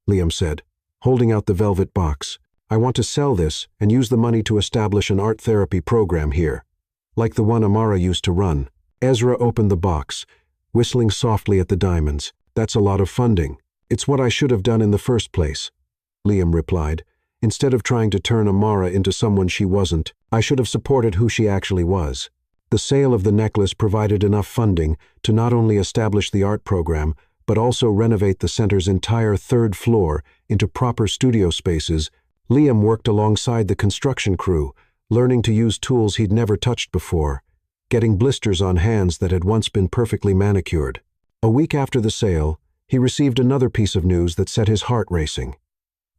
Liam said, holding out the velvet box. "I want to sell this and use the money to establish an art therapy program here, like the one Amara used to run." Ezra opened the box, whistling softly at the diamonds. "That's a lot of funding." "It's what I should have done in the first place," Liam replied. "Instead of trying to turn Amara into someone she wasn't, I should have supported who she actually was." The sale of the necklace provided enough funding to not only establish the art program, but also renovate the center's entire third floor into proper studio spaces. Liam worked alongside the construction crew, learning to use tools he'd never touched before, getting blisters on hands that had once been perfectly manicured. A week after the sale, he received another piece of news that set his heart racing.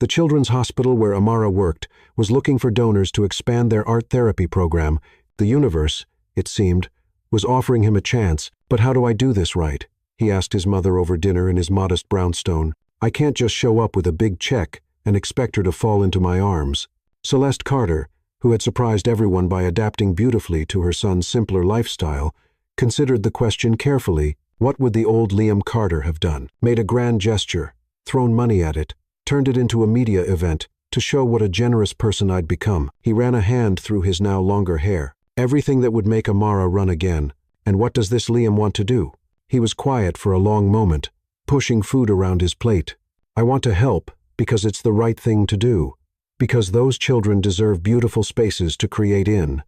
The children's hospital where Amara worked was looking for donors to expand their art therapy program. The universe, it seemed, was offering him a chance. "But how do I do this right?" he asked his mother over dinner in his modest brownstone. "I can't just show up with a big check and expect her to fall into my arms." Celeste Carter, who had surprised everyone by adapting beautifully to her son's simpler lifestyle, considered the question carefully. What would the old Liam Carter have done? Made a grand gesture, thrown money at it, turned it into a media event to show what a generous person I'd become. He ran a hand through his now longer hair. Everything that would make Amara run again. And what does this Liam want to do? He was quiet for a long moment, pushing food around his plate. "I want to help because it's the right thing to do. Because those children deserve beautiful spaces to create in.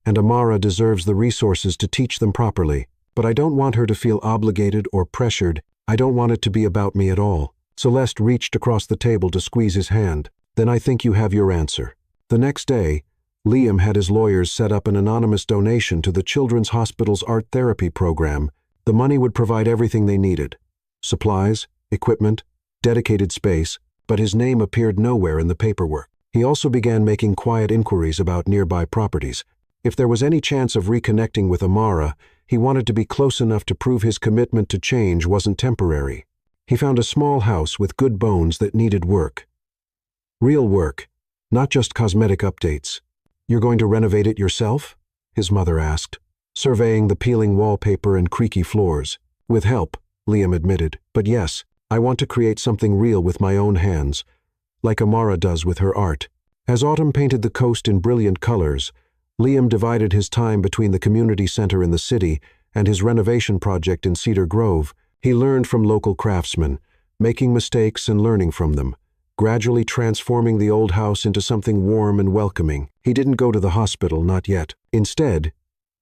And Amara deserves the resources to teach them properly. But I don't want her to feel obligated or pressured. I don't want it to be about me at all." Celeste reached across the table to squeeze his hand. "Then I think you have your answer." The next day, Liam had his lawyers set up an anonymous donation to the Children's Hospital's art therapy program. The money would provide everything they needed: supplies, equipment, dedicated space, but his name appeared nowhere in the paperwork. He also began making quiet inquiries about nearby properties. If there was any chance of reconnecting with Amara, he wanted to be close enough to prove his commitment to change wasn't temporary. He found a small house with good bones that needed work. Real work, not just cosmetic updates. "You're going to renovate it yourself?" his mother asked, surveying the peeling wallpaper and creaky floors. "With help," Liam admitted, "but yes, I want to create something real with my own hands, like Amara does with her art." As autumn painted the coast in brilliant colors, Liam divided his time between the community center in the city and his renovation project in Cedar Grove. He learned from local craftsmen, making mistakes and learning from them, gradually transforming the old house into something warm and welcoming. He didn't go to the hospital, not yet. Instead,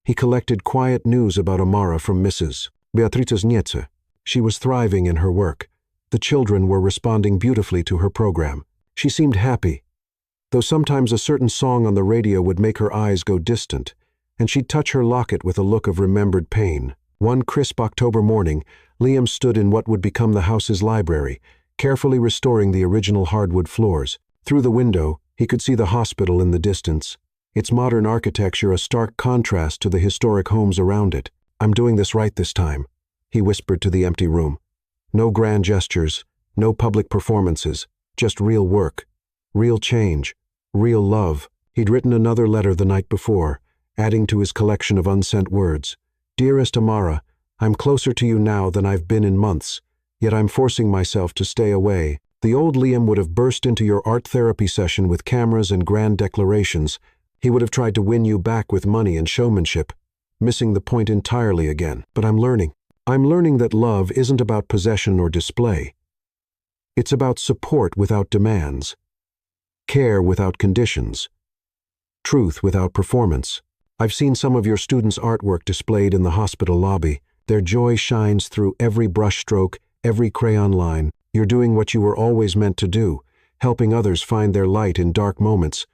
he collected quiet news about Amara from Mrs. Beatrice's Niece. She was thriving in her work. The children were responding beautifully to her program. She seemed happy, though sometimes a certain song on the radio would make her eyes go distant, and she'd touch her locket with a look of remembered pain. One crisp October morning, Liam stood in what would become the house's library, carefully restoring the original hardwood floors. Through the window, he could see the hospital in the distance, its modern architecture a stark contrast to the historic homes around it. "I'm doing this right this time," he whispered to the empty room. "No grand gestures, no public performances, just real work, real change, real love." He'd written another letter the night before, adding to his collection of unsent words. "Dearest Amara, I'm closer to you now than I've been in months, yet I'm forcing myself to stay away." The old Liam would have burst into your art therapy session with cameras and grand declarations. He would have tried to win you back with money and showmanship, missing the point entirely again. But I'm learning that love isn't about possession or display. It's about support without demands, care without conditions, truth without performance. I've seen some of your students' artwork displayed in the hospital lobby. Their joy shines through every brushstroke, every crayon line. You're doing what you were always meant to do, helping others find their light in dark moments,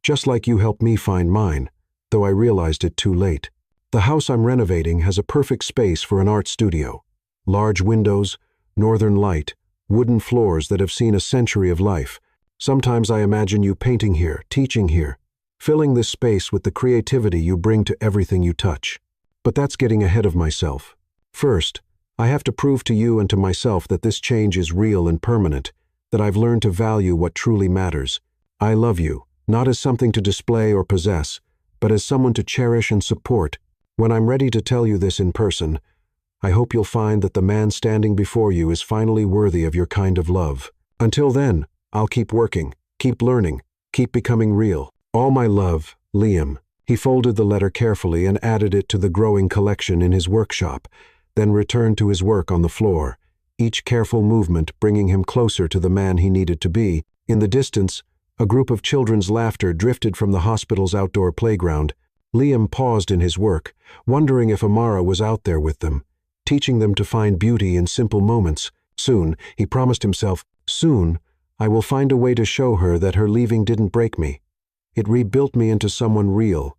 just like you helped me find mine, though I realized it too late. The house I'm renovating has a perfect space for an art studio. Large windows, northern light, wooden floors that have seen a century of life. Sometimes I imagine you painting here, teaching here, filling this space with the creativity you bring to everything you touch. But that's getting ahead of myself. First, I have to prove to you and to myself that this change is real and permanent, that I've learned to value what truly matters. I love you, not as something to display or possess, but as someone to cherish and support. When I'm ready to tell you this in person, I hope you'll find that the man standing before you is finally worthy of your kind of love. Until then, I'll keep working, keep learning, keep becoming real. All my love, Liam. He folded the letter carefully and added it to the growing collection in his workshop, then returned to his work on the floor, each careful movement bringing him closer to the man he needed to be. In the distance, a group of children's laughter drifted from the hospital's outdoor playground. Liam paused in his work, wondering if Amara was out there with them, teaching them to find beauty in simple moments. Soon, he promised himself, soon, I will find a way to show her that her leaving didn't break me. It rebuilt me into someone real.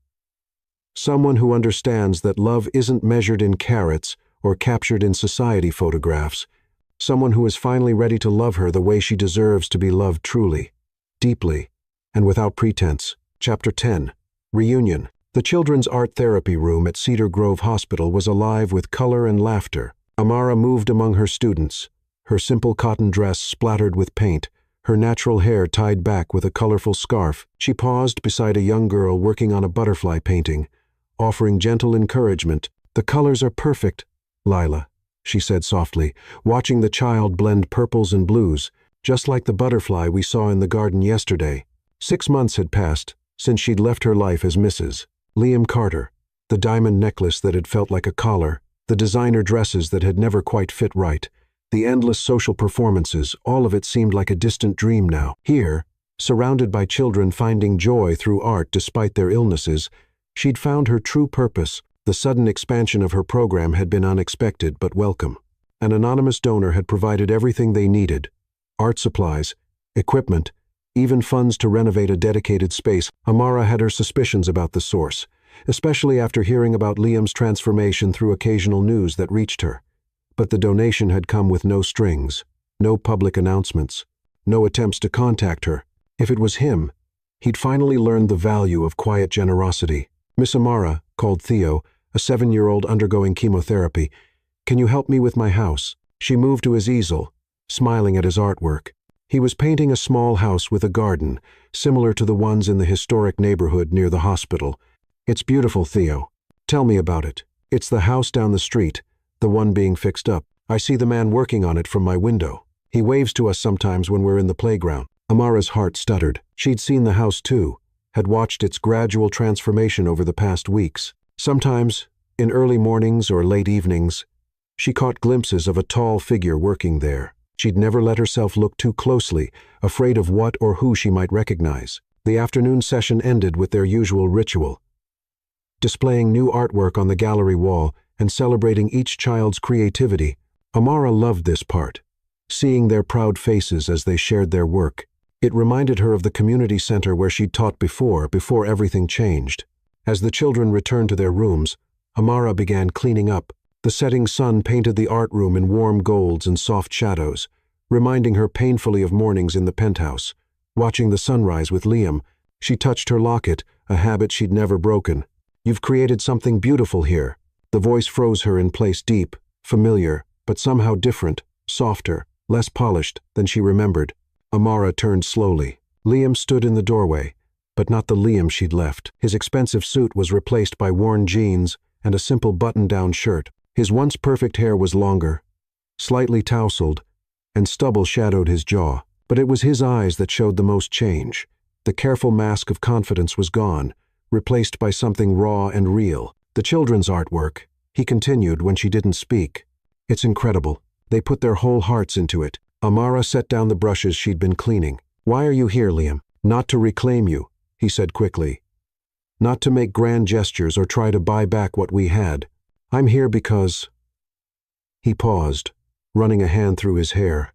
Someone who understands that love isn't measured in carats or captured in society photographs. Someone who is finally ready to love her the way she deserves to be loved truly, deeply, and without pretense. Chapter 10. Reunion. The children's art therapy room at Cedar Grove Hospital was alive with color and laughter. Amara moved among her students, her simple cotton dress splattered with paint, her natural hair tied back with a colorful scarf. She paused beside a young girl working on a butterfly painting, offering gentle encouragement. "The colors are perfect, Lila," she said softly, watching the child blend purples and blues, just like the butterfly we saw in the garden yesterday. 6 months had passed since she'd left her life as Mrs. Liam Carter. The diamond necklace that had felt like a collar, the designer dresses that had never quite fit right, the endless social performances, all of it seemed like a distant dream now. Here, surrounded by children finding joy through art despite their illnesses, she'd found her true purpose. The sudden expansion of her program had been unexpected but welcome. An anonymous donor had provided everything they needed: art supplies, equipment, even funds to renovate a dedicated space. Amara had her suspicions about the source, especially after hearing about Liam's transformation through occasional news that reached her. But the donation had come with no strings, no public announcements, no attempts to contact her. If it was him, He'd finally learned the value of quiet generosity. "Miss Amara," called Theo, a 7-year-old undergoing chemotherapy, "can you help me with my house?" She moved to his easel, smiling at his artwork. He was painting a small house with a garden, similar to the ones in the historic neighborhood near the hospital. "It's beautiful, Theo. Tell me about it." "It's the house down the street, the one being fixed up. I see the man working on it from my window. He waves to us sometimes when we're in the playground." Amara's heart stuttered. She'd seen the house too, had watched its gradual transformation over the past weeks. Sometimes, in early mornings or late evenings, she caught glimpses of a tall figure working there. She'd never let herself look too closely, afraid of what or who she might recognize. The afternoon session ended with their usual ritual, displaying new artwork on the gallery wall and celebrating each child's creativity. Amara loved this part, seeing their proud faces as they shared their work. It reminded her of the community center where she'd taught before everything changed. As the children returned to their rooms, Amara began cleaning up. The setting sun painted the art room in warm golds and soft shadows, reminding her painfully of mornings in the penthouse. Watching the sunrise with Liam, she touched her locket, a habit she'd never broken. "You've created something beautiful here." The voice froze her in place, deep, familiar, but somehow different, softer, less polished than she remembered. Amara turned slowly. Liam stood in the doorway, but not the Liam she'd left. His expensive suit was replaced by worn jeans and a simple button-down shirt. His once perfect hair was longer, slightly tousled, and stubble shadowed his jaw. But it was his eyes that showed the most change. The careful mask of confidence was gone, replaced by something raw and real. "The children's artwork," he continued when she didn't speak. "It's incredible. They put their whole hearts into it." Amara set down the brushes she'd been cleaning. "Why are you here, Liam?" "Not to reclaim you," he said quickly. "Not to make grand gestures or try to buy back what we had. I'm here because—" He paused, running a hand through his hair,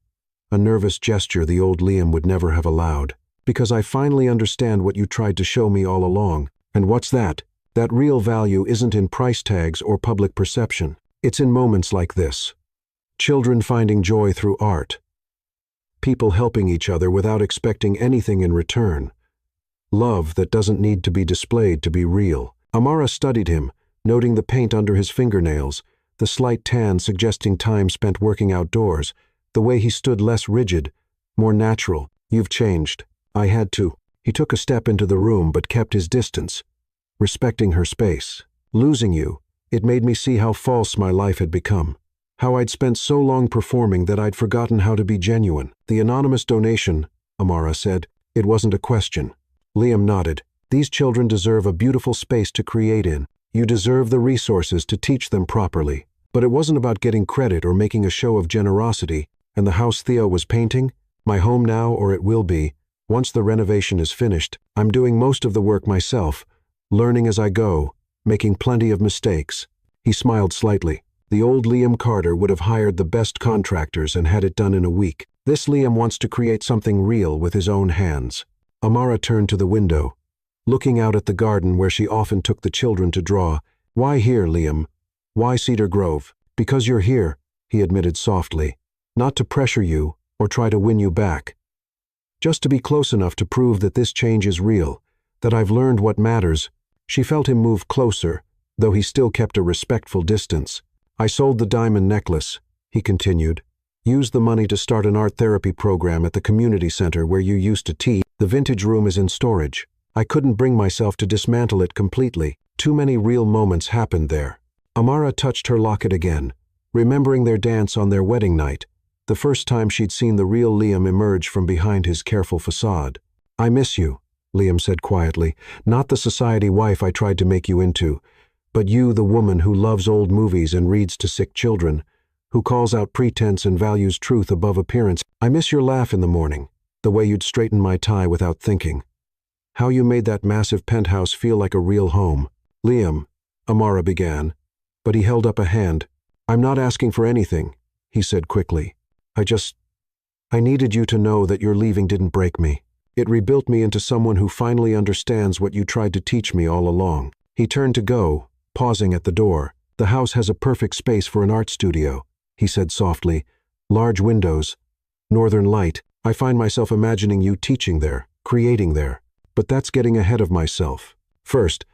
a nervous gesture the old Liam would never have allowed. "Because I finally understand what you tried to show me all along." "And what's that?" "That real value isn't in price tags or public perception. It's in moments like this. Children finding joy through art. People helping each other without expecting anything in return. Love that doesn't need to be displayed to be real." Amara studied him, noting the paint under his fingernails, the slight tan suggesting time spent working outdoors, the way he stood less rigid, more natural. "You've changed. I had to." He took a step into the room but kept his distance, respecting her space. "Losing you, it made me see how false my life had become. How I'd spent so long performing that I'd forgotten how to be genuine." "The anonymous donation," Amara said. "It wasn't a question." Liam nodded. "These children deserve a beautiful space to create in. You deserve the resources to teach them properly." But it wasn't about getting credit or making a show of generosity. "And the house Theo was painting? My home now, or it will be. Once the renovation is finished, I'm doing most of the work myself, learning as I go, making plenty of mistakes." He smiled slightly. The old Liam Carter would have hired the best contractors and had it done in a week. This Liam wants to create something real with his own hands. Amara turned to the window, looking out at the garden where she often took the children to draw. "Why here, Liam? Why Cedar Grove?" "Because you're here," he admitted softly. "Not to pressure you or try to win you back. Just to be close enough to prove that this change is real, that I've learned what matters." She felt him move closer, though he still kept a respectful distance. "I sold the diamond necklace," he continued. "Used the money to start an art therapy program at the community center where you used to teach. The vintage room is in storage. I couldn't bring myself to dismantle it completely. Too many real moments happened there." Amara touched her locket again, remembering their dance on their wedding night, the first time she'd seen the real Liam emerge from behind his careful facade. "I miss you," Liam said quietly. "Not the society wife I tried to make you into, but you, the woman who loves old movies and reads to sick children, who calls out pretense and values truth above appearance. I miss your laugh in the morning, the way you'd straighten my tie without thinking. How you made that massive penthouse feel like a real home." "Liam," Amara began, but he held up a hand. "I'm not asking for anything," he said quickly. I needed you to know that your leaving didn't break me. It rebuilt me into someone who finally understands what you tried to teach me all along." He turned to go, pausing at the door. "The house has a perfect space for an art studio," he said softly. "Large windows, northern light. I find myself imagining you teaching there, creating there." But that's getting ahead of myself. First,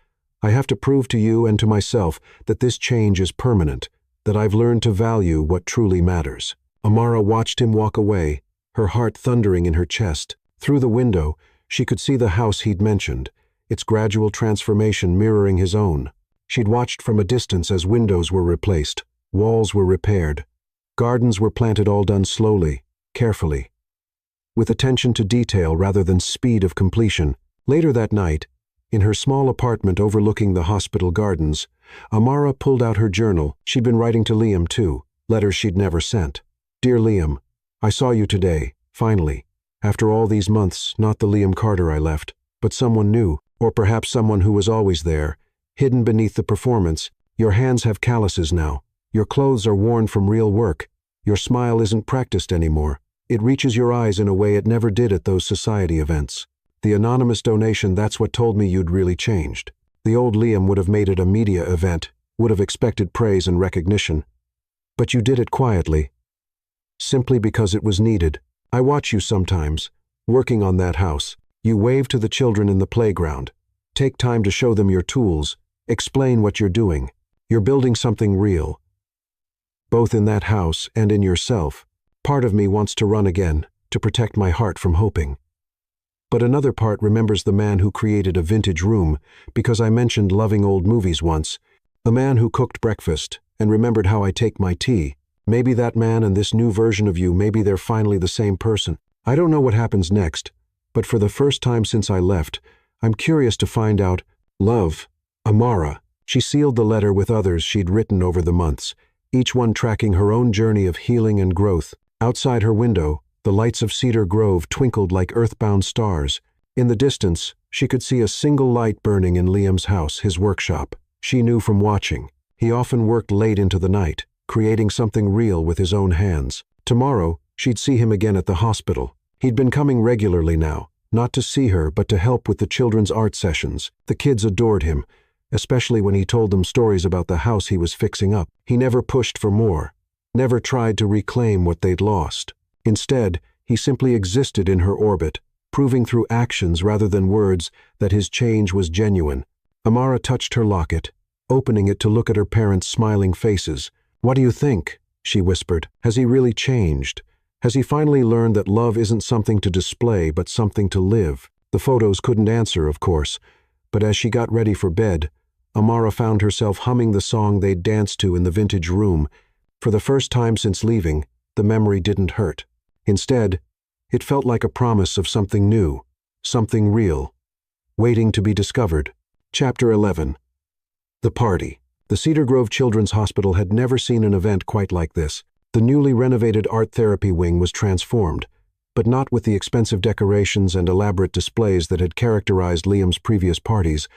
I have to prove to you and to myself that this change is permanent, that I've learned to value what truly matters. Amara watched him walk away, her heart thundering in her chest. Through the window, she could see the house he'd mentioned, its gradual transformation mirroring his own. She'd watched from a distance as windows were replaced, walls were repaired, gardens were planted, all done slowly, carefully, with attention to detail rather than speed of completion. Later that night, in her small apartment overlooking the hospital gardens, Amara pulled out her journal. She'd been writing to Liam too, letters she'd never sent. Dear Liam, I saw you today, finally. After all these months, not the Liam Carter I left, but someone new, or perhaps someone who was always there, hidden beneath the performance. Your hands have calluses now. Your clothes are worn from real work. Your smile isn't practiced anymore. It reaches your eyes in a way it never did at those society events. The anonymous donation, that's what told me you'd really changed. The old Liam would have made it a media event, would have expected praise and recognition. But you did it quietly, simply because it was needed. I watch you sometimes, working on that house. You wave to the children in the playground. Take time to show them your tools, explain what you're doing. You're building something real, both in that house and in yourself. Part of me wants to run again, to protect my heart from hoping. But another part remembers the man who created a vintage room because I mentioned loving old movies once, the man who cooked breakfast and remembered how I take my tea. Maybe that man and this new version of you, maybe they're finally the same person. I don't know what happens next, but for the first time since I left, I'm curious to find out. Love, Amara. She sealed the letter with others she'd written over the months, each one tracking her own journey of healing and growth. Outside her window, the lights of Cedar Grove twinkled like earthbound stars. In the distance, she could see a single light burning in Liam's house, his workshop. She knew from watching. He often worked late into the night, creating something real with his own hands. Tomorrow, she'd see him again at the hospital. He'd been coming regularly now, not to see her, but to help with the children's art sessions. The kids adored him, especially when he told them stories about the house he was fixing up. He never pushed for more, never tried to reclaim what they'd lost. Instead, he simply existed in her orbit, proving through actions rather than words that his change was genuine. Amara touched her locket, opening it to look at her parents' smiling faces. What do you think? She whispered. Has he really changed? Has he finally learned that love isn't something to display but something to live? The photos couldn't answer, of course, but as she got ready for bed, Amara found herself humming the song they'd danced to in the vintage room. For the first time since leaving, the memory didn't hurt. Instead, it felt like a promise of something new, something real, waiting to be discovered. Chapter 11. The Party. The Cedar Grove Children's Hospital had never seen an event quite like this. The newly renovated art therapy wing was transformed, but not with the expensive decorations and elaborate displays that had characterized Liam's previous parties.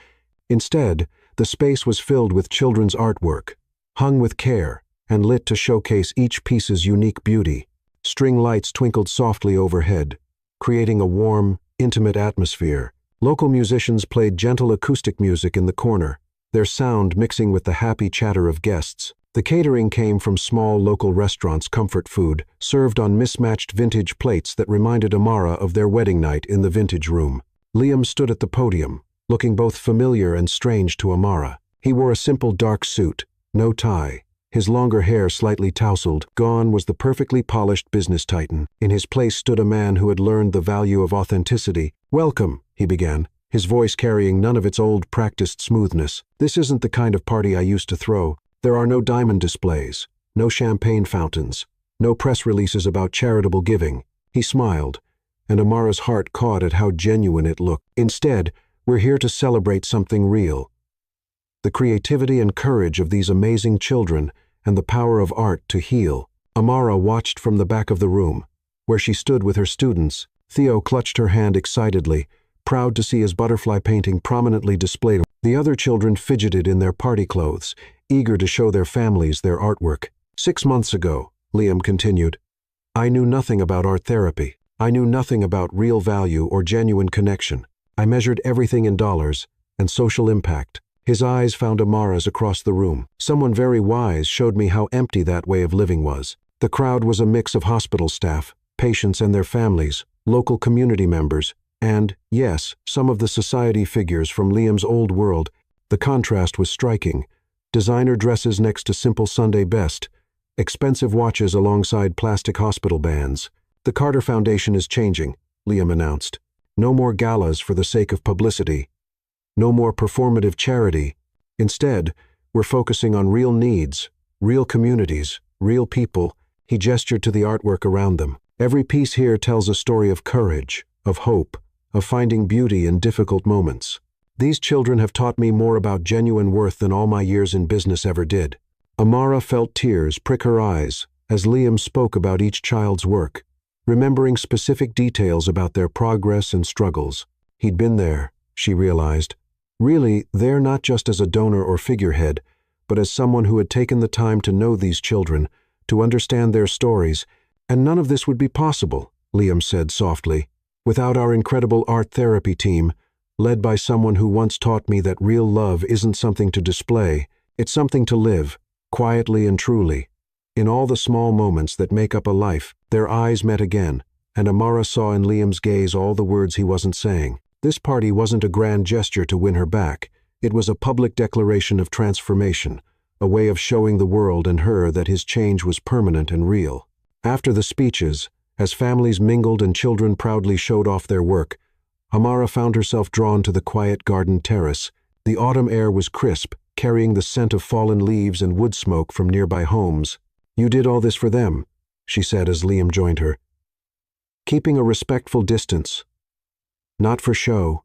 Instead, the space was filled with children's artwork, hung with care and lit to showcase each piece's unique beauty. String lights twinkled softly overhead, creating a warm, intimate atmosphere. Local musicians played gentle acoustic music in the corner, their sound mixing with the happy chatter of guests. The catering came from small local restaurants, comfort food, served on mismatched vintage plates that reminded Amara of their wedding night in the vintage room. Liam stood at the podium, looking both familiar and strange to Amara. He wore a simple dark suit, no tie. His longer hair slightly tousled. Gone was the perfectly polished business titan. In his place stood a man who had learned the value of authenticity. "Welcome," he began, his voice carrying none of its old practiced smoothness. "This isn't the kind of party I used to throw. There are no diamond displays, no champagne fountains, no press releases about charitable giving." He smiled, and Amara's heart caught at how genuine it looked. "Instead, we're here to celebrate something real. The creativity and courage of these amazing children and the power of art to heal." Amara watched from the back of the room, where she stood with her students. Theo clutched her hand excitedly, proud to see his butterfly painting prominently displayed. The other children fidgeted in their party clothes, eager to show their families their artwork. 6 months ago, Liam continued, I knew nothing about art therapy. I knew nothing about real value or genuine connection. I measured everything in dollars and social impact. His eyes found Amara's across the room. Someone very wise showed me how empty that way of living was. The crowd was a mix of hospital staff, patients and their families, local community members, And, yes, some of the society figures from Liam's old world. The contrast was striking. Designer dresses next to simple Sunday best. Expensive watches alongside plastic hospital bands. The Carter Foundation is changing, Liam announced. No more galas for the sake of publicity. No more performative charity. Instead, we're focusing on real needs, real communities, real people. He gestured to the artwork around them. Every piece here tells a story of courage, of hope, of finding beauty in difficult moments. These children have taught me more about genuine worth than all my years in business ever did. Amara felt tears prick her eyes as Liam spoke about each child's work, remembering specific details about their progress and struggles. He'd been there, she realized. Really, there not just as a donor or figurehead, but as someone who had taken the time to know these children, to understand their stories. And none of this would be possible, Liam said softly, without our incredible art therapy team, led by someone who once taught me that real love isn't something to display, it's something to live, quietly and truly. In all the small moments that make up a life, their eyes met again, and Amara saw in Liam's gaze all the words he wasn't saying. This party wasn't a grand gesture to win her back. It was a public declaration of transformation, a way of showing the world and her that his change was permanent and real. After the speeches, as families mingled and children proudly showed off their work, Amara found herself drawn to the quiet garden terrace. The autumn air was crisp, carrying the scent of fallen leaves and wood smoke from nearby homes. "You did all this for them," she said as Liam joined her, keeping a respectful distance. "Not for show.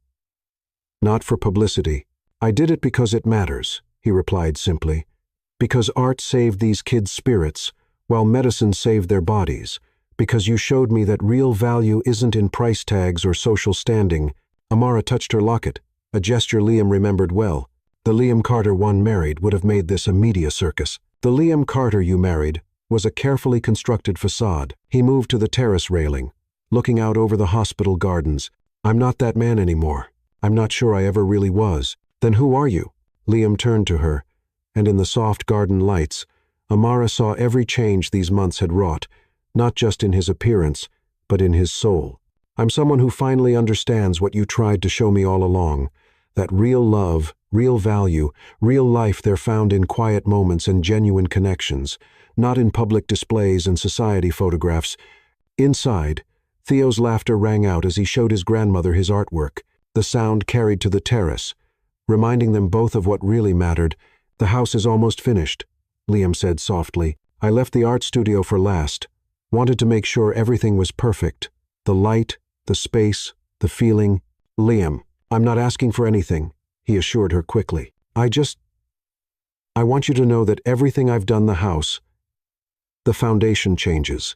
Not for publicity. I did it because it matters," he replied simply. "Because art saved these kids' spirits, while medicine saved their bodies. Because you showed me that real value isn't in price tags or social standing." Amara touched her locket, a gesture Liam remembered well. The Liam Carter one married would have made this a media circus. "The Liam Carter you married was a carefully constructed facade." He moved to the terrace railing, looking out over the hospital gardens. "I'm not that man anymore. I'm not sure I ever really was." "Then who are you?" Liam turned to her, and in the soft garden lights, Amara saw every change these months had wrought, not just in his appearance, but in his soul. "I'm someone who finally understands what you tried to show me all along, that real love, real value, real life they're found in quiet moments and genuine connections, not in public displays and society photographs." Inside, Theo's laughter rang out as he showed his grandmother his artwork. The sound carried to the terrace, reminding them both of what really mattered. "The house is almost finished," Liam said softly. "I left the art studio for last. Wanted to make sure everything was perfect. The light, the space, the feeling." "Liam, I'm not asking for anything," he assured her quickly. I want you to know that everything I've done the house, the foundation changes.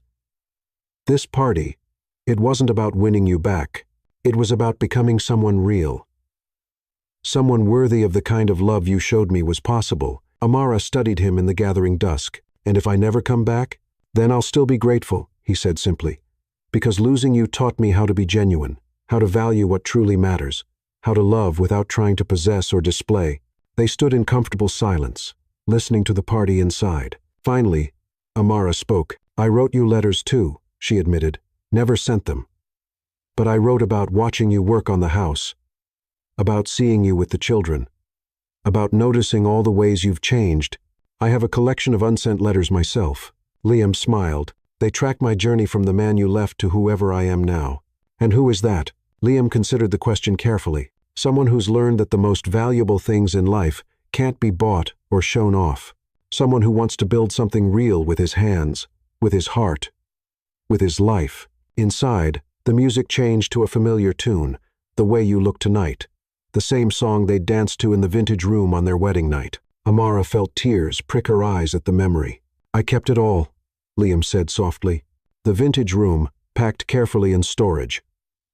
This party, it wasn't about winning you back. It was about becoming someone real. Someone worthy of the kind of love you showed me was possible." Amara studied him in the gathering dusk. "And if I never come back, then I'll still be grateful," he said simply. "Because losing you taught me how to be genuine, how to value what truly matters, how to love without trying to possess or display." They stood in comfortable silence, listening to the party inside. Finally, Amara spoke. "I wrote you letters too," she admitted. "Never sent them. But I wrote about watching you work on the house, about seeing you with the children, about noticing all the ways you've changed. I have a collection of unsent letters myself." Liam smiled. "They track my journey from the man you left to whoever I am now." "And who is that?" Liam considered the question carefully. "Someone who's learned that the most valuable things in life can't be bought or shown off. Someone who wants to build something real with his hands, with his heart, with his life." Inside, the music changed to a familiar tune, "The Way You Look Tonight," the same song they'd danced to in the vintage room on their wedding night. Amara felt tears prick her eyes at the memory. "I kept it all," Liam said softly. "The vintage room, packed carefully in storage.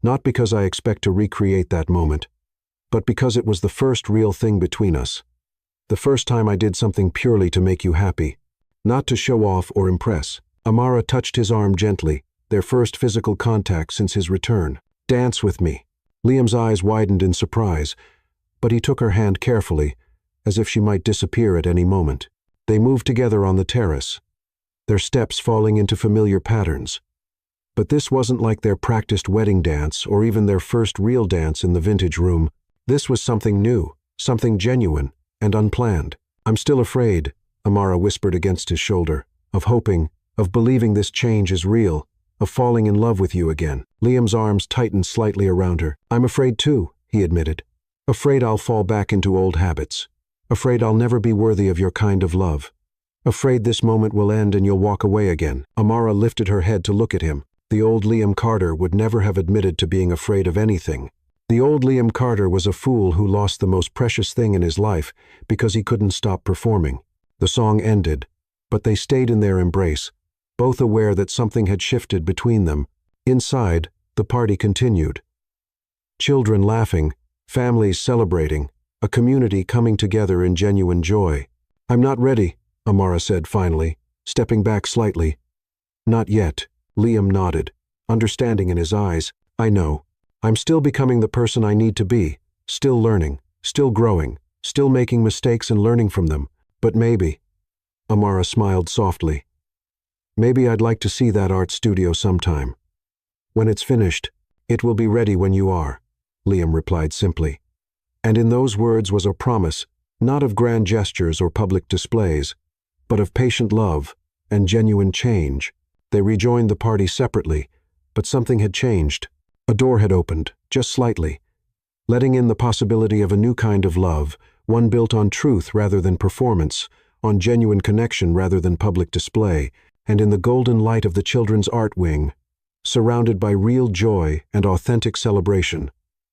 Not because I expect to recreate that moment, but because it was the first real thing between us. The first time I did something purely to make you happy, not to show off or impress." Amara touched his arm gently, their first physical contact since his return. "Dance with me." Liam's eyes widened in surprise, but he took her hand carefully, as if she might disappear at any moment. They moved together on the terrace, their steps falling into familiar patterns. But this wasn't like their practiced wedding dance or even their first real dance in the vintage room. This was something new, something genuine and unplanned. "I'm still afraid," Amara whispered against his shoulder, "of hoping, of believing this change is real, of falling in love with you again." Liam's arms tightened slightly around her. "I'm afraid too," he admitted. "Afraid I'll fall back into old habits. Afraid I'll never be worthy of your kind of love. Afraid this moment will end and you'll walk away again." Amara lifted her head to look at him. The old Liam Carter would never have admitted to being afraid of anything. The old Liam Carter was a fool who lost the most precious thing in his life because he couldn't stop performing. The song ended, but they stayed in their embrace, both aware that something had shifted between them. Inside, the party continued. Children laughing, families celebrating, a community coming together in genuine joy. "I'm not ready," Amara said finally, stepping back slightly. "Not yet," Liam nodded, understanding in his eyes. "I know. I'm still becoming the person I need to be, still learning, still growing, still making mistakes and learning from them. But maybe," Amara smiled softly, "maybe I'd like to see that art studio sometime. When it's finished, it will be ready when you are," Liam replied simply. And in those words was a promise, not of grand gestures or public displays, but of patient love and genuine change. They rejoined the party separately, but something had changed. A door had opened, just slightly, letting in the possibility of a new kind of love, one built on truth rather than performance, on genuine connection rather than public display, and in the golden light of the children's art wing, surrounded by real joy and authentic celebration.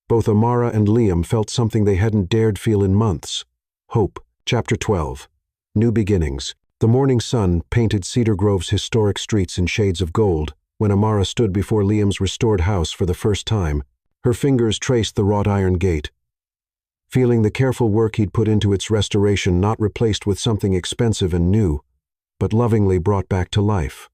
Both Amara and Liam felt something they hadn't dared feel in months. Hope. Chapter 12. New Beginnings. The morning sun painted Cedar Grove's historic streets in shades of gold when Amara stood before Liam's restored house for the first time. Her fingers traced the wrought iron gate, feeling the careful work he'd put into its restoration, not replaced with something expensive and new, but lovingly brought back to life.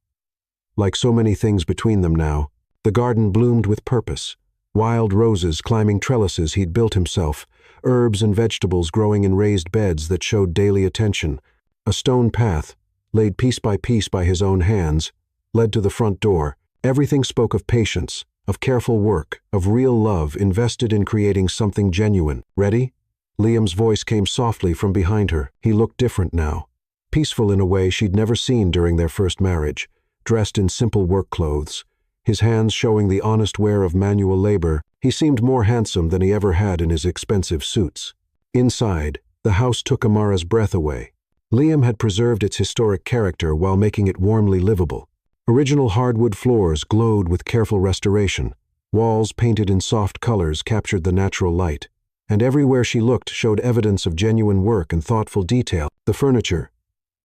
Like so many things between them now, the garden bloomed with purpose. Wild roses climbing trellises he'd built himself, herbs and vegetables growing in raised beds that showed daily attention. A stone path, laid piece by his own hands, led to the front door. Everything spoke of patience, of careful work, of real love invested in creating something genuine. "Ready?" Liam's voice came softly from behind her. He looked different now, peaceful in a way she'd never seen during their first marriage, dressed in simple work clothes, his hands showing the honest wear of manual labor. He seemed more handsome than he ever had in his expensive suits. Inside, the house took Amara's breath away. Liam had preserved its historic character while making it warmly livable. Original hardwood floors glowed with careful restoration. Walls painted in soft colors captured the natural light, and everywhere she looked showed evidence of genuine work and thoughtful detail. The furniture.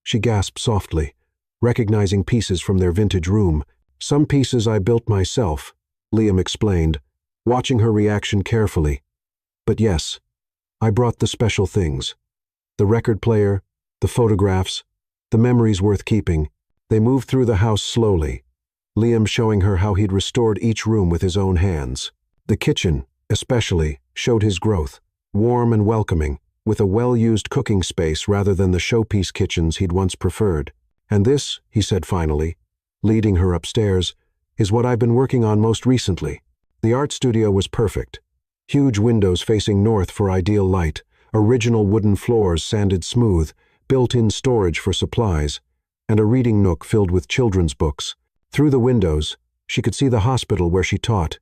She gasped softly, recognizing pieces from their vintage room. "Some pieces I built myself," Liam explained, watching her reaction carefully. "But yes, I brought the special things. The record player, the photographs, the memories worth keeping." They moved through the house slowly, Liam showing her how he'd restored each room with his own hands. The kitchen, especially, showed his growth, warm and welcoming, with a well-used cooking space rather than the showpiece kitchens he'd once preferred. "And this," he said finally, leading her upstairs, "is what I've been working on most recently." The art studio was perfect. Huge windows facing north for ideal light, original wooden floors sanded smooth, built-in storage for supplies, and a reading nook filled with children's books. Through the windows, she could see the hospital where she taught,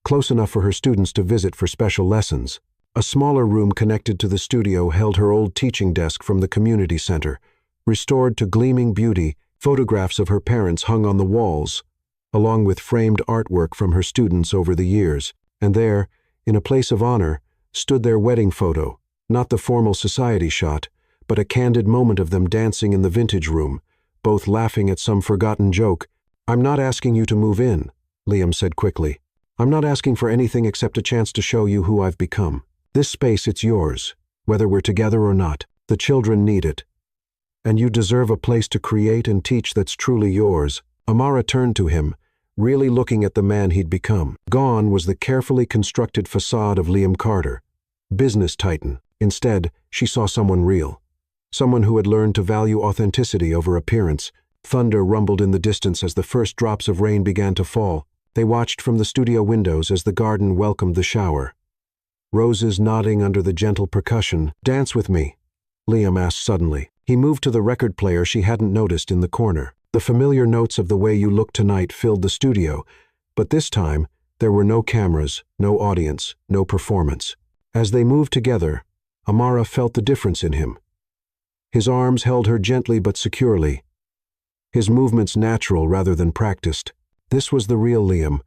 close enough for her students to visit for special lessons. A smaller room connected to the studio held her old teaching desk from the community center. Restored to gleaming beauty, photographs of her parents hung on the walls, along with framed artwork from her students over the years. And there, in a place of honor, stood their wedding photo, not the formal society shot, but a candid moment of them dancing in the vintage room, both laughing at some forgotten joke. "I'm not asking you to move in," Liam said quickly. "I'm not asking for anything except a chance to show you who I've become. This space, it's yours, whether we're together or not. The children need it. And you deserve a place to create and teach that's truly yours." Amara turned to him, really looking at the man he'd become. Gone was the carefully constructed facade of Liam Carter, business titan. Instead, she saw someone real. Someone who had learned to value authenticity over appearance, Thunder rumbled in the distance as the first drops of rain began to fall. They watched from the studio windows as the garden welcomed the shower. Roses nodding under the gentle percussion. "Dance with me," Liam asked suddenly. He moved to the record player she hadn't noticed in the corner. The familiar notes of The Way You Look Tonight filled the studio, but this time there were no cameras, no audience, no performance. As they moved together, Amara felt the difference in him. His arms held her gently but securely, his movements natural rather than practiced. This was the real Liam,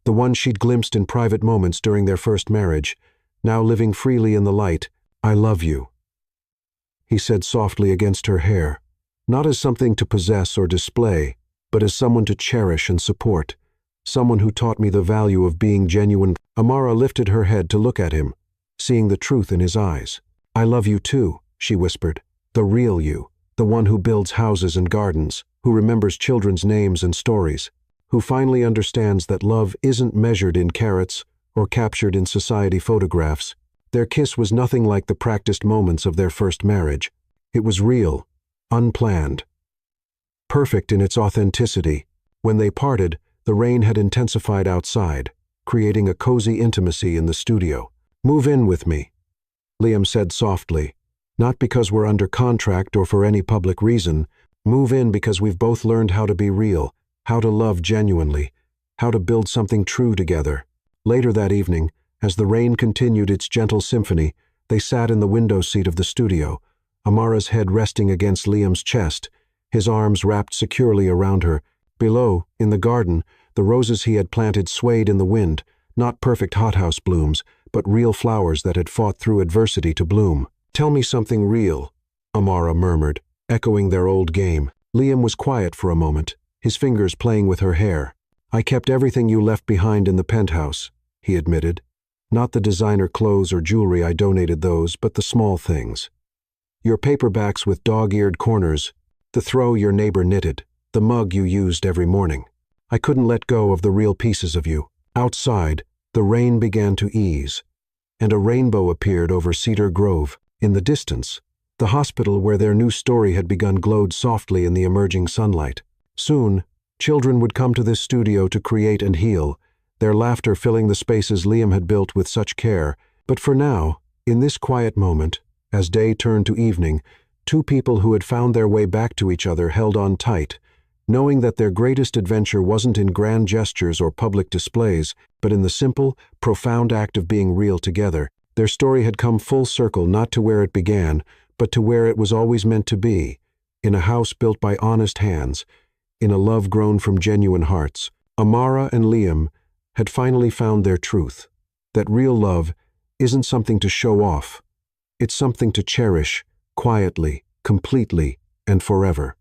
the one she'd glimpsed in private moments during their first marriage, now living freely in the light. "I love you," he said softly against her hair, not as something to possess or display, but as someone to cherish and support, someone who taught me the value of being genuine. Amara lifted her head to look at him, seeing the truth in his eyes. "I love you too," she whispered, "the real you, the one who builds houses and gardens, who remembers children's names and stories, who finally understands that love isn't measured in carats or captured in society photographs." Their kiss was nothing like the practiced moments of their first marriage. It was real, unplanned, perfect in its authenticity. When they parted, the rain had intensified outside, creating a cozy intimacy in the studio. "Move in with me," Liam said softly, "not because we're under contract or for any public reason. Move in because we've both learned how to be real, how to love genuinely, how to build something true together." Later that evening, as the rain continued its gentle symphony, they sat in the window seat of the studio, Amara's head resting against Liam's chest, his arms wrapped securely around her. Below, in the garden, the roses he had planted swayed in the wind, not perfect hothouse blooms, but real flowers that had fought through adversity to bloom. "Tell me something real," Amara murmured, echoing their old game. Liam was quiet for a moment, his fingers playing with her hair. "I kept everything you left behind in the penthouse," he admitted. "Not the designer clothes or jewelry, I donated those, but the small things. Your paperbacks with dog-eared corners, the throw your neighbor knitted, the mug you used every morning. I couldn't let go of the real pieces of you." Outside, the rain began to ease, and a rainbow appeared over Cedar Grove. In the distance, the hospital where their new story had begun glowed softly in the emerging sunlight. Soon, children would come to this studio to create and heal, their laughter filling the spaces Liam had built with such care. But for now, in this quiet moment, as day turned to evening, two people who had found their way back to each other held on tight, knowing that their greatest adventure wasn't in grand gestures or public displays, but in the simple, profound act of being real together. Their story had come full circle, not to where it began, but to where it was always meant to be, in a house built by honest hands, in a love grown from genuine hearts. Amara and Liam had finally found their truth, that real love isn't something to show off. It's something to cherish, quietly, completely, and forever.